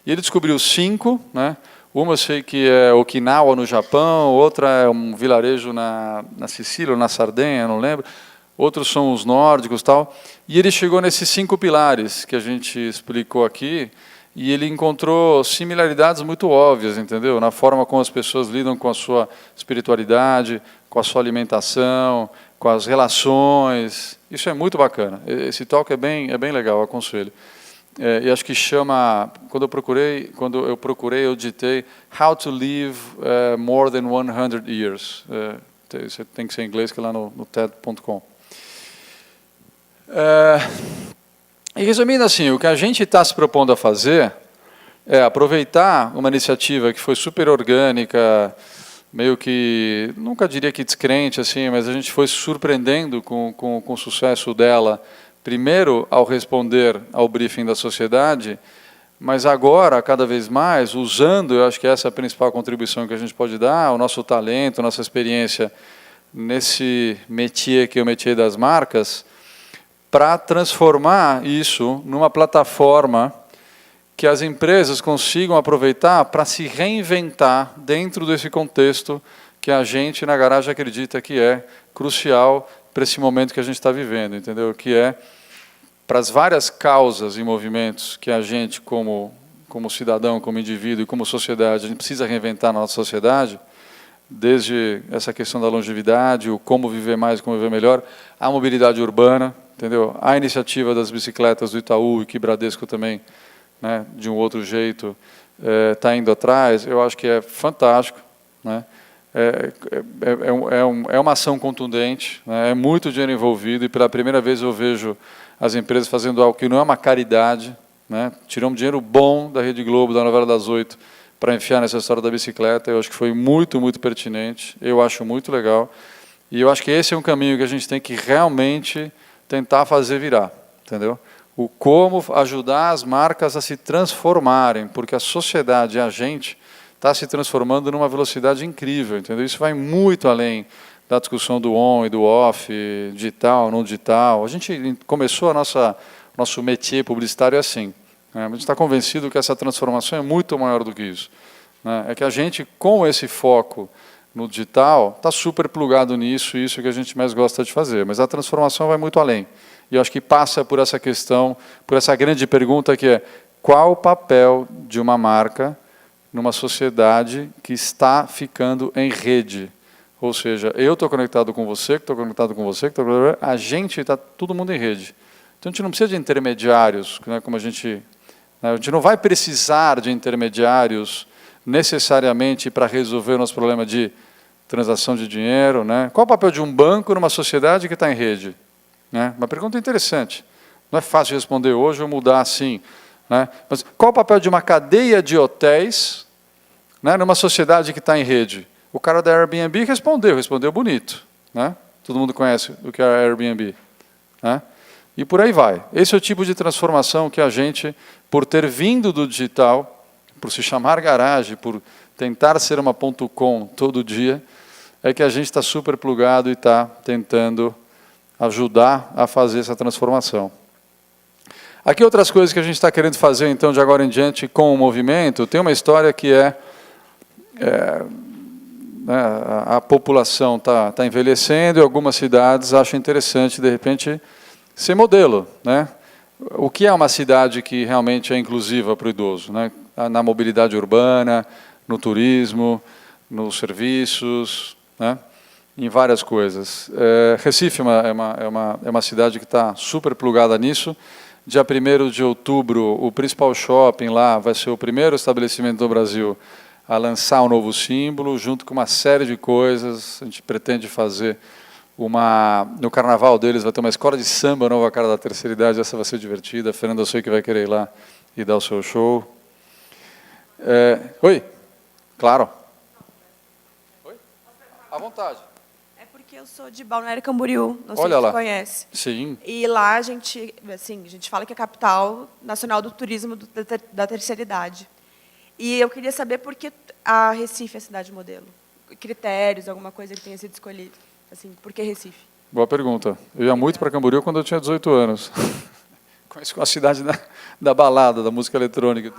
E ele descobriu 5, né? Uma eu sei que é Okinawa, no Japão, outra é um vilarejo na Sicília, ou na Sardenha, não lembro. Outros são os nórdicos e tal. E ele chegou nesses 5 pilares que a gente explicou aqui, e ele encontrou similaridades muito óbvias, entendeu? Na forma como as pessoas lidam com a sua espiritualidade, com a sua alimentação, com as relações. Isso é muito bacana. Esse talk é bem legal, eu aconselho. E acho que chama, quando eu procurei, eu digitei How to Live More Than 100 Years. Isso tem que ser em inglês, que é lá no TED.com. E resumindo assim, o que a gente está se propondo a fazer é aproveitar uma iniciativa que foi super orgânica, meio que, nunca diria que descrente, assim, mas a gente foi se surpreendendo com o sucesso dela, primeiro ao responder ao briefing da sociedade, mas agora, cada vez mais, usando, eu acho que essa é a principal contribuição que a gente pode dar, o nosso talento, nossa experiência nesse métier que é o métier das marcas, para transformar isso numa plataforma que as empresas consigam aproveitar para se reinventar dentro desse contexto que a gente na garagem acredita que é crucial para esse momento que a gente está vivendo, entendeu? Que é para as várias causas e movimentos que a gente, como cidadão, como indivíduo e como sociedade, a gente precisa reinventar na nossa sociedade, desde essa questão da longevidade, o como viver mais, como viver melhor, a mobilidade urbana, entendeu? A iniciativa das bicicletas do Itaú e que Bradesco também, né, de um outro jeito, está indo atrás, eu acho que é fantástico, né? É uma ação contundente, né? É muito dinheiro envolvido e pela primeira vez eu vejo as empresas fazendo algo que não é uma caridade, né? Tiramos dinheiro bom da Rede Globo, da novela das 8, para enfiar nessa história da bicicleta. Eu acho que foi muito pertinente, eu acho muito legal, e eu acho que esse é um caminho que a gente tem que realmente tentar fazer virar, entendeu? O como ajudar as marcas a se transformarem, porque a sociedade e a gente está se transformando numa velocidade incrível, entendeu? Isso vai muito além da discussão do on e do off, digital, não digital. A gente começou nosso métier publicitário assim, né? A gente está convencido que essa transformação é muito maior do que isso, né? É que a gente, com esse foco no digital, está super plugado nisso, isso que a gente mais gosta de fazer. Mas a transformação vai muito além. E eu acho que passa por essa questão, por essa grande pergunta que é qual o papel de uma marca numa sociedade que está ficando em rede? Ou seja, eu estou conectado com você, que estou conectado com você, a gente está todo mundo em rede. Então a gente não precisa de intermediários, né, como a gente não vai precisar de intermediários necessariamente para resolver o nosso problema de transação de dinheiro, né? Qual o papel de um banco numa sociedade que está em rede? Né? Uma pergunta interessante. Não é fácil de responder hoje ou mudar assim, né? Mas qual o papel de uma cadeia de hotéis, né, numa sociedade que está em rede? O cara da Airbnb respondeu bonito, né? Todo mundo conhece o que é a Airbnb, né? E por aí vai. Esse é o tipo de transformação que a gente, por ter vindo do digital, por se chamar garagem, por tentar ser uma .com todo dia, é que a gente está super plugado e está tentando ajudar a fazer essa transformação. Aqui outras coisas que a gente está querendo fazer, então, de agora em diante, com o movimento. Tem uma história que a população está envelhecendo e algumas cidades acham interessante, de repente, ser modelo, né? O que é uma cidade que realmente é inclusiva para o idoso, né? Na mobilidade urbana, no turismo, nos serviços, né? em várias coisas. Recife é uma cidade que está super plugada nisso. Dia 1º de outubro, o principal shopping lá vai ser o primeiro estabelecimento do Brasil a lançar um novo símbolo, junto com uma série de coisas. A gente pretende fazer no carnaval deles vai ter uma escola de samba, Nova Cara da Terceira Idade, essa vai ser divertida. A Fernanda, eu sei que vai querer ir lá e dar o seu show. Oi? Claro. Oi? À vontade. É porque eu sou de Balneário Camboriú, não sei Olha se lá. você conhece. Sim. E lá a gente fala que é a capital nacional do turismo da terceira idade. E eu queria saber por que a Recife é a cidade modelo. Critérios, alguma coisa que tenha sido escolhida. Assim, por que Recife? Boa pergunta. Eu ia muito para Camboriú quando eu tinha 18 anos. Conheço a cidade da balada, da música eletrônica.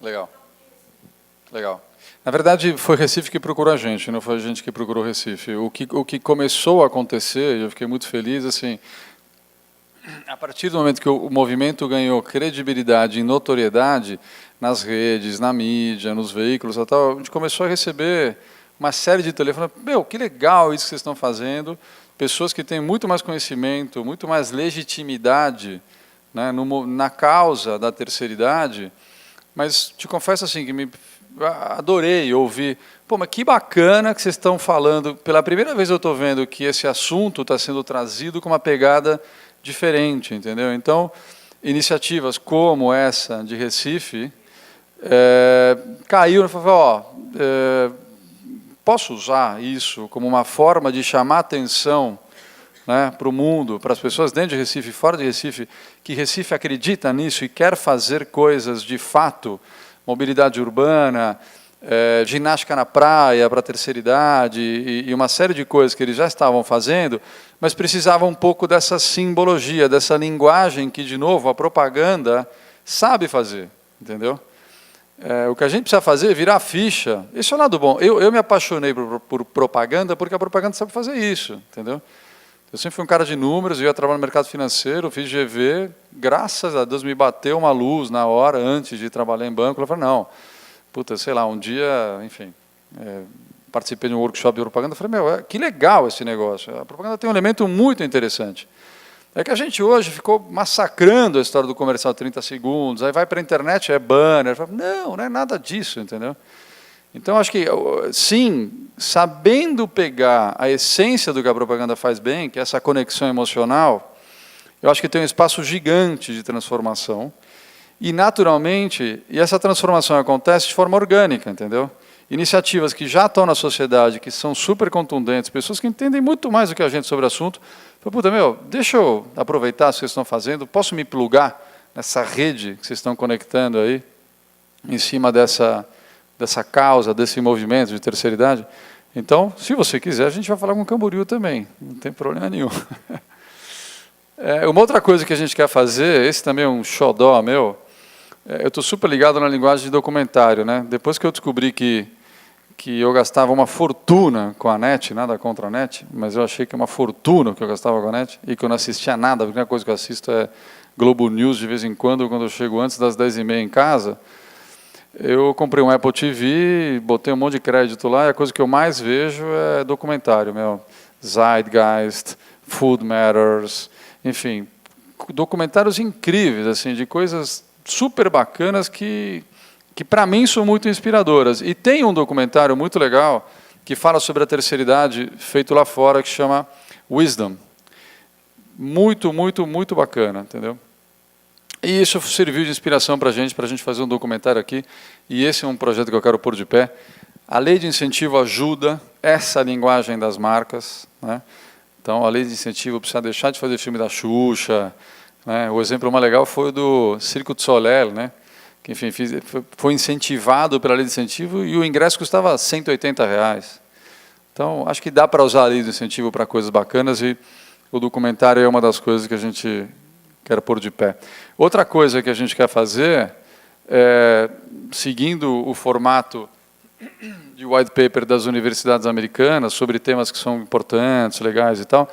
Legal. Legal. Na verdade, foi Recife que procurou a gente, não foi a gente que procurou Recife. O que começou a acontecer, e eu fiquei muito feliz, assim, a partir do momento que o movimento ganhou credibilidade e notoriedade nas redes, na mídia, nos veículos e tal, a gente começou a receber uma série de telefones. Meu, que legal isso que vocês estão fazendo. Pessoas que têm muito mais conhecimento, muito mais legitimidade, né, na causa da terceira idade. Mas te confesso assim que adorei ouvir. Pô, mas que bacana que vocês estão falando. Pela primeira vez eu estou vendo que esse assunto está sendo trazido com uma pegada diferente, entendeu? Então, iniciativas como essa de Recife caiu e falou, posso usar isso como uma forma de chamar atenção, né, para o mundo, para as pessoas dentro de Recife e fora de Recife, que Recife acredita nisso e quer fazer coisas de fato, mobilidade urbana, ginástica na praia para a terceira idade e uma série de coisas que eles já estavam fazendo, mas precisavam um pouco dessa simbologia, dessa linguagem que, de novo, a propaganda sabe fazer, entendeu? O que a gente precisa fazer é virar ficha. Isso é um lado bom. Eu me apaixonei por propaganda porque a propaganda sabe fazer isso, entendeu? Eu sempre fui um cara de números, eu ia trabalhar no mercado financeiro, fiz GV, graças a Deus me bateu uma luz na hora, antes de trabalhar em banco. Eu falei, não, puta, sei lá, um dia, enfim, participei de um workshop de propaganda, eu falei, meu, que legal esse negócio. A propaganda tem um elemento muito interessante. É que a gente hoje ficou massacrando a história do comercial 30 segundos, aí vai para a internet, é banner. Não é nada disso, entendeu? Então, acho que, sim, sabendo pegar a essência do que a propaganda faz bem, que é essa conexão emocional, eu acho que tem um espaço gigante de transformação. E, naturalmente, essa transformação acontece de forma orgânica, entendeu? Iniciativas que já estão na sociedade, que são super contundentes, pessoas que entendem muito mais do que a gente sobre o assunto, puta, deixa eu aproveitar o que vocês estão fazendo, posso me plugar nessa rede que vocês estão conectando aí, em cima dessa causa, desse movimento de terceira idade. Então, se você quiser, a gente vai falar com o Camboriú também, não tem problema nenhum. Uma outra coisa que a gente quer fazer, esse também é um xodó meu, eu estou super ligado na linguagem de documentário, né? Depois que eu descobri que eu gastava uma fortuna com a NET, nada contra a NET, mas eu achei que é uma fortuna que eu gastava com a NET, e que eu não assistia nada, a única coisa que eu assisto é Globo News de vez em quando eu chego antes das 10h30 em casa. Eu comprei um Apple TV, botei um monte de crédito lá, e a coisa que eu mais vejo é documentário, Zeitgeist, Food Matters, enfim, documentários incríveis, assim, de coisas super bacanas que para mim são muito inspiradoras. E tem um documentário muito legal que fala sobre a terceira idade, feito lá fora, que chama Wisdom. Muito, muito, muito bacana, entendeu? E isso serviu de inspiração para a gente fazer um documentário aqui, e esse é um projeto que eu quero pôr de pé. A lei de incentivo ajuda essa linguagem das marcas, né? Então, a lei de incentivo precisa deixar de fazer filme da Xuxa, né? O exemplo mais legal foi o do Circo du Soleil, né? Que, enfim, foi incentivado pela lei de incentivo e o ingresso custava R$180. Então, acho que dá para usar a lei de incentivo para coisas bacanas, e o documentário é uma das coisas que a gente quer pôr de pé. Outra coisa que a gente quer fazer, seguindo o formato de white paper das universidades americanas, sobre temas que são importantes, legais e tal,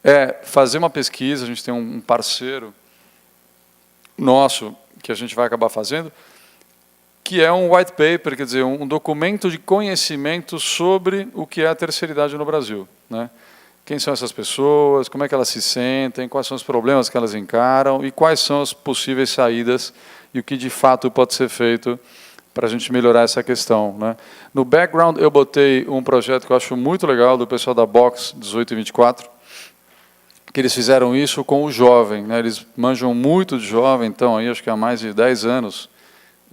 é fazer uma pesquisa. A gente tem um parceiro nosso que a gente vai acabar fazendo, que é um white paper, quer dizer, um documento de conhecimento sobre o que é a terceira idade no Brasil, né? Quem são essas pessoas, como é que elas se sentem, quais são os problemas que elas encaram e quais são as possíveis saídas e o que de fato pode ser feito para a gente melhorar essa questão, né? No background eu botei um projeto que eu acho muito legal do pessoal da Box 1824, que eles fizeram isso com o jovem, né? Eles manjam muito de jovem, então aí acho que há mais de 10 anos,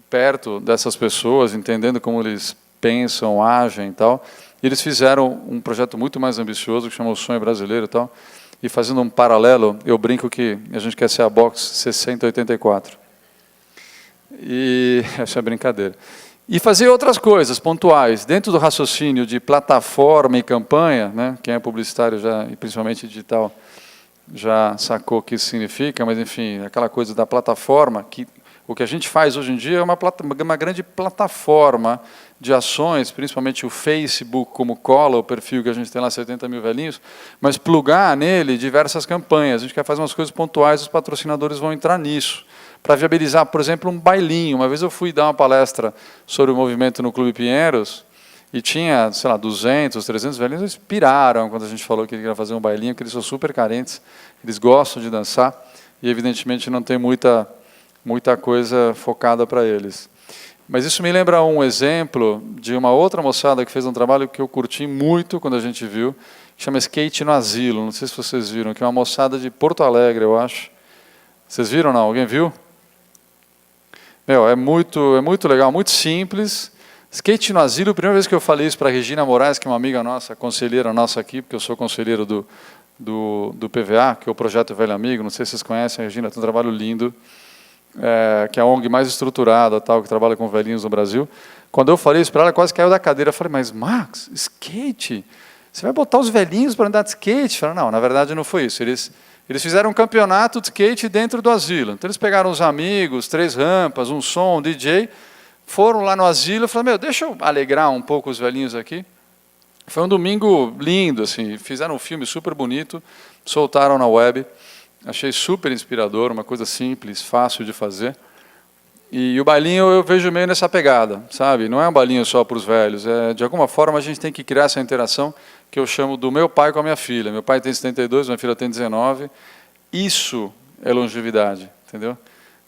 perto dessas pessoas, entendendo como eles pensam, agem e tal. E eles fizeram um projeto muito mais ambicioso, que chama O Sonho Brasileiro e tal. E fazendo um paralelo, eu brinco que a gente quer ser a Box 6084. E essa é brincadeira. E fazer outras coisas pontuais, dentro do raciocínio de plataforma e campanha, né? Quem é publicitário, já, e principalmente digital, já sacou o que isso significa, mas, enfim, aquela coisa da plataforma, que o que a gente faz hoje em dia é uma grande plataforma de ações, principalmente o Facebook como cola, o perfil que a gente tem lá, 70 mil velhinhos, mas plugar nele diversas campanhas. A gente quer fazer umas coisas pontuais, os patrocinadores vão entrar nisso, para viabilizar, por exemplo, um bailinho. Uma vez eu fui dar uma palestra sobre o movimento no Clube Pinheiros, e tinha, sei lá, 200, 300 velhinhos, eles piraram quando a gente falou que ia fazer um bailinho, que eles são super carentes, eles gostam de dançar, e evidentemente não tem muita coisa focada para eles. Mas isso me lembra um exemplo de uma outra moçada que fez um trabalho que eu curti muito quando a gente viu, que chama Skate no Asilo. Não sei se vocês viram, que é uma moçada de Porto Alegre, eu acho. Vocês viram, não? Alguém viu? Meu, é muito legal, muito simples. Skate no Asilo, a primeira vez que eu falei isso para a Regina Moraes, que é uma amiga nossa, conselheira nossa aqui, porque eu sou conselheiro do PVA, que é o Projeto Velho Amigo, não sei se vocês conhecem, a Regina tem um trabalho lindo, que é a ONG mais estruturada, tal, que trabalha com velhinhos no Brasil. Quando eu falei isso para ela, quase caiu da cadeira. Eu falei, mas Max, skate? Você vai botar os velhinhos para andar de skate? Eu falei, não, na verdade não foi isso. Eles fizeram um campeonato de skate dentro do asilo. Então eles pegaram os amigos, 3 rampas, um som, um DJ, foram lá no asilo e falaram, deixa eu alegrar um pouco os velhinhos aqui. Foi um domingo lindo, assim, fizeram um filme super bonito, soltaram na web. Achei super inspirador, uma coisa simples, fácil de fazer. E o bailinho eu vejo meio nessa pegada, sabe? Não é um bailinho só para os velhos. De alguma forma a gente tem que criar essa interação que eu chamo do meu pai com a minha filha. Meu pai tem 72, minha filha tem 19. Isso é longevidade, entendeu?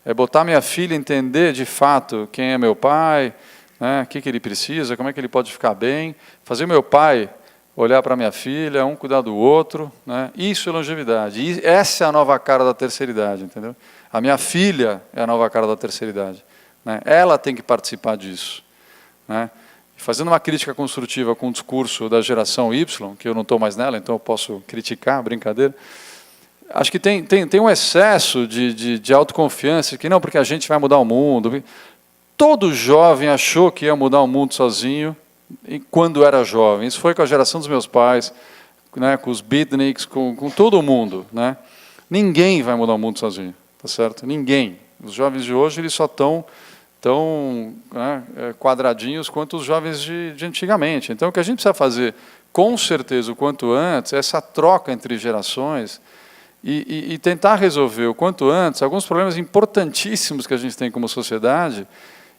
É botar minha filha a entender de fato quem é meu pai, né? O que ele precisa, como é que ele pode ficar bem. Fazer meu pai olhar para minha filha, um cuidar do outro, né? Isso é longevidade. E essa é a nova cara da terceira idade, entendeu? A minha filha é a nova cara da terceira idade, né? Ela tem que participar disso, né? Fazendo uma crítica construtiva com o discurso da geração Y, que eu não estou mais nela, então eu posso criticar, brincadeira. Acho que tem um excesso de autoconfiança, que não, porque a gente vai mudar o mundo. Todo jovem achou que ia mudar o mundo sozinho, quando era jovem. Isso foi com a geração dos meus pais, né, com os beatniks, com todo mundo, né? Ninguém vai mudar o mundo sozinho, tá certo? Ninguém. Os jovens de hoje eles só estão tão quadradinhos quanto os jovens de antigamente. Então, o que a gente precisa fazer, com certeza, o quanto antes, é essa troca entre gerações e tentar resolver o quanto antes alguns problemas importantíssimos que a gente tem como sociedade,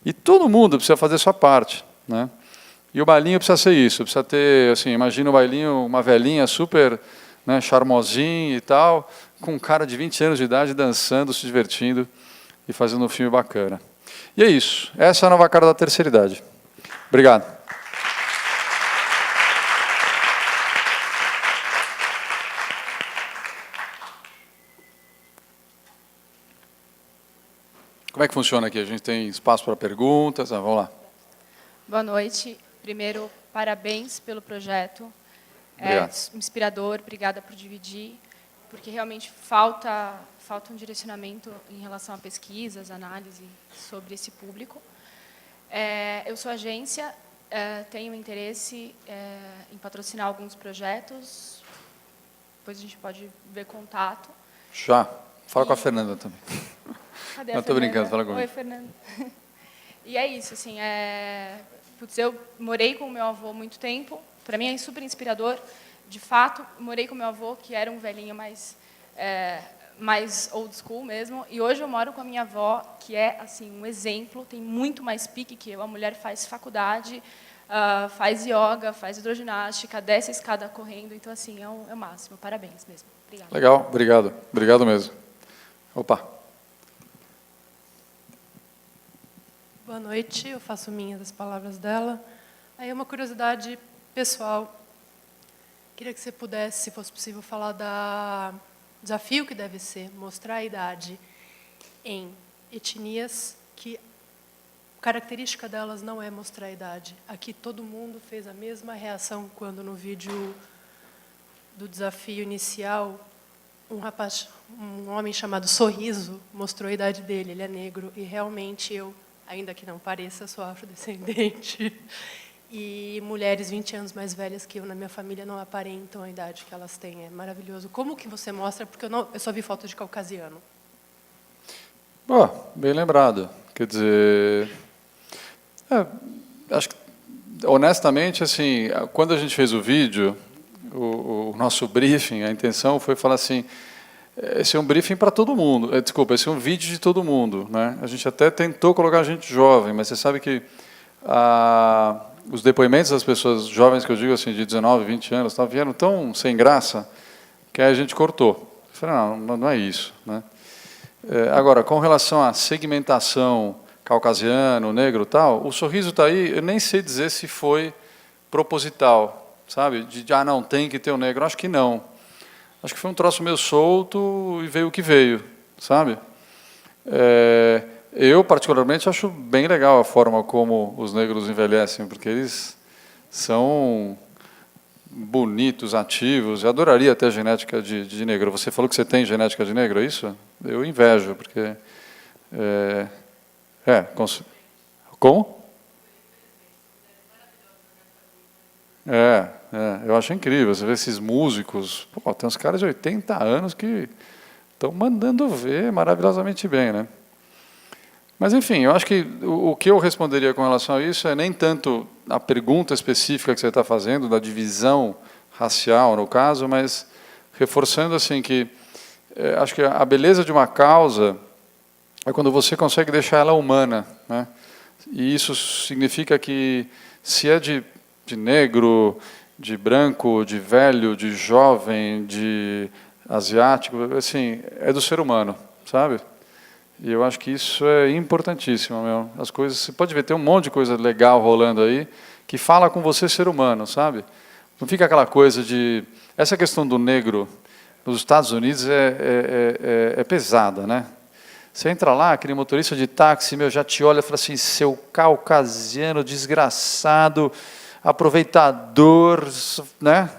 e todo mundo precisa fazer a sua parte, né? E o bailinho precisa ser isso, precisa ter, assim, imagina o bailinho, uma velhinha super, né, charmosinha e tal, com um cara de 20 anos de idade dançando, se divertindo e fazendo um filme bacana. E é isso, essa é a nova cara da terceira idade. Obrigado. Como é que funciona aqui? A gente tem espaço para perguntas? Vamos lá. Boa noite. Primeiro, parabéns pelo projeto. Obrigado. É inspirador, obrigada por dividir, porque realmente falta um direcionamento em relação a pesquisas, análise sobre esse público. Eu sou agência, tenho interesse em patrocinar alguns projetos, depois a gente pode ver contato. Já. Fala com a Fernanda também. Cadê Não, estou brincando, fala comigo. Oi, Fernanda. E é isso, assim, eu morei com o meu avô há muito tempo, para mim é super inspirador de fato, morei com meu avô, que era um velhinho mais old school mesmo, e hoje eu moro com a minha avó, que é assim um exemplo, tem muito mais pique que eu. A mulher faz faculdade, faz yoga, faz hidroginástica, desce a escada correndo, então assim, é o máximo. Parabéns mesmo. Obrigada. Legal, obrigado. Obrigado mesmo. Opa. Boa noite, eu faço minhas as palavras dela. Aí uma curiosidade pessoal. Queria que você pudesse, se fosse possível, falar do desafio que deve ser mostrar a idade em etnias que a característica delas não é mostrar a idade. Aqui todo mundo fez a mesma reação quando no vídeo do desafio inicial um homem chamado Sorriso mostrou a idade dele, ele é negro, e realmente eu, ainda que não pareça, sou afrodescendente. E mulheres 20 anos mais velhas que eu na minha família não aparentam a idade que elas têm. É maravilhoso. Como que você mostra? Porque eu só vi foto de caucasiano. Bem lembrado. Quer dizer, acho que, honestamente, assim, quando a gente fez o vídeo, o nosso briefing, a intenção foi falar assim, esse é um briefing para todo mundo. Desculpa, esse é um vídeo de todo mundo, né? A gente até tentou colocar gente jovem, mas você sabe que os depoimentos das pessoas jovens, que eu digo assim, de 19, 20 anos, vieram tão sem graça que aí a gente cortou. Eu falei, não é isso, né? Agora, com relação à segmentação caucasiano, negro, tal, o Sorriso está aí. Eu nem sei dizer se foi proposital, sabe? Não tem que ter o negro. Acho que não. Acho que foi um troço meio solto e veio o que veio, sabe? Eu, particularmente, acho bem legal a forma como os negros envelhecem, porque eles são bonitos, ativos. Eu adoraria ter genética de negro. Você falou que você tem genética de negro, é isso? Eu invejo, porque... Como? Eu acho incrível. Você vê esses músicos... tem uns caras de 80 anos que estão mandando ver maravilhosamente bem, né? Mas, enfim, eu acho que o que eu responderia com relação a isso é nem tanto a pergunta específica que você está fazendo, da divisão racial, no caso, mas reforçando assim que acho que a beleza de uma causa é quando você consegue deixar ela humana, né? E isso significa que se é de negro, de branco, de velho, de jovem, de asiático, assim, é do ser humano, sabe? E eu acho que isso é importantíssimo, meu. As coisas, você pode ver, tem um monte de coisa legal rolando aí que fala com você, ser humano, sabe? Não fica aquela coisa de... Essa questão do negro nos Estados Unidos é pesada, né? Você entra lá, aquele motorista de táxi, já te olha e fala assim, seu caucasiano, desgraçado, aproveitador, né?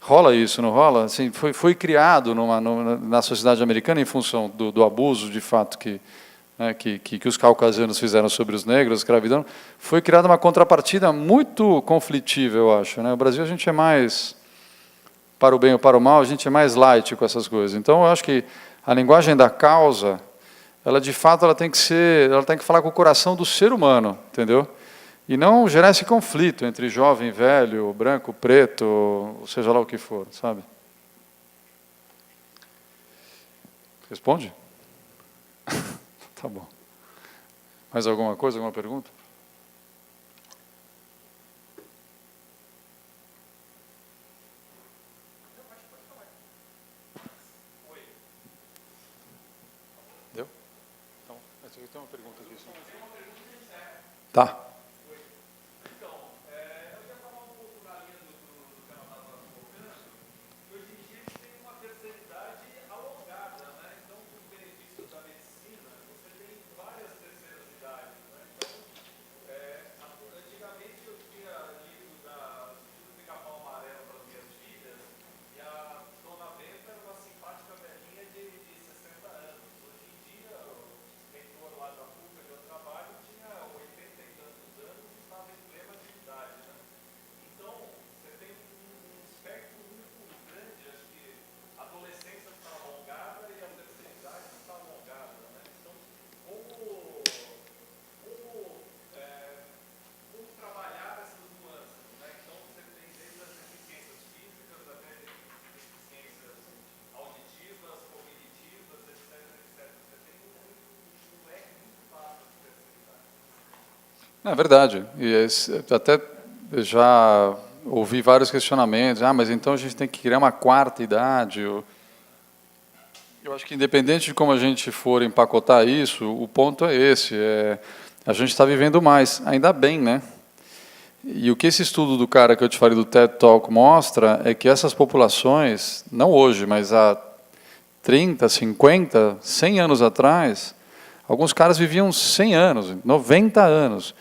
Rola isso, não rola? Assim, foi criado na sociedade americana em função do abuso, de fato, que os caucasianos fizeram sobre os negros, a escravidão. Foi criada uma contrapartida muito conflitiva, eu acho, né? O Brasil, a gente é mais, para o bem ou para o mal, a gente é mais light com essas coisas. Então, eu acho que a linguagem da causa, ela, de fato, ela tem que falar com o coração do ser humano, entendeu? E não gerar esse conflito entre jovem, velho, branco, preto, seja lá o que for, sabe? Responde? Tá bom. Mais alguma coisa, alguma pergunta? Deu? Então, tem uma pergunta aqui. Tá. É verdade. E até já ouvi vários questionamentos. Mas então a gente tem que criar uma quarta idade. Eu acho que, independente de como a gente for empacotar isso, o ponto é esse. A gente está vivendo mais. Ainda bem, né? E o que esse estudo do cara que eu te falei do TED Talk mostra é que essas populações, não hoje, mas há 30, 50, 100 anos atrás, alguns caras viviam 100 anos, 90 anos.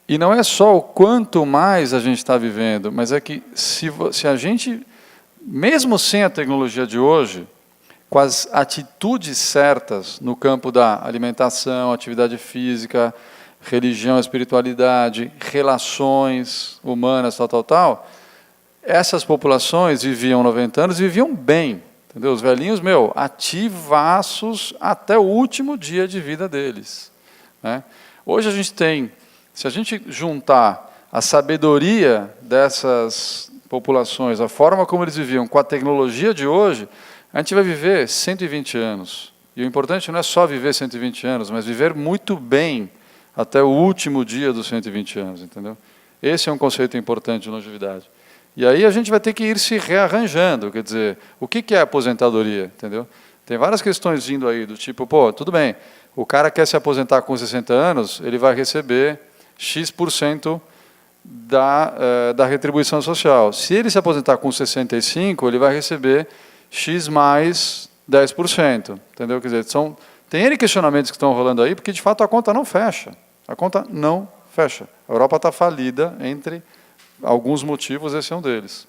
E não é só o quanto mais a gente está vivendo, mas é que se a gente, mesmo sem a tecnologia de hoje, com as atitudes certas no campo da alimentação, atividade física, religião, espiritualidade, relações humanas, tal, essas populações viviam 90 anos e viviam bem. Entendeu? Os velhinhos, ativaços até o último dia de vida deles. Né? Hoje a gente tem, se a gente juntar a sabedoria dessas populações, a forma como eles viviam com a tecnologia de hoje, a gente vai viver 120 anos. E o importante não é só viver 120 anos, mas viver muito bem até o último dia dos 120 anos, entendeu? Esse é um conceito importante de longevidade. E aí a gente vai ter que ir se rearranjando, quer dizer, o que é aposentadoria, entendeu? Tem várias questões vindo aí, do tipo, tudo bem, o cara quer se aposentar com 60 anos, ele vai receber X% da retribuição social. Se ele se aposentar com 65, ele vai receber X mais 10%, entendeu? Quer dizer, tem N questionamentos que estão rolando aí, porque de fato a conta não fecha. A conta não fecha. A Europa está falida entre alguns motivos, esse é um deles.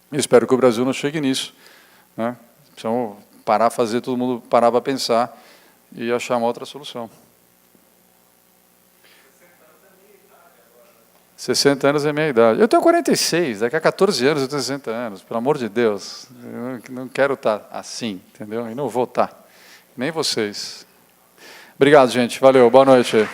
Eu espero que o Brasil não chegue nisso. Né? Precisamos fazer todo mundo parar para pensar e achar uma outra solução. 60 anos é minha idade. Eu tenho 46, daqui a 14 anos eu tenho 60 anos. Pelo amor de Deus, eu não quero estar assim, entendeu? E não vou estar. Nem vocês. Obrigado, gente. Valeu. Boa noite.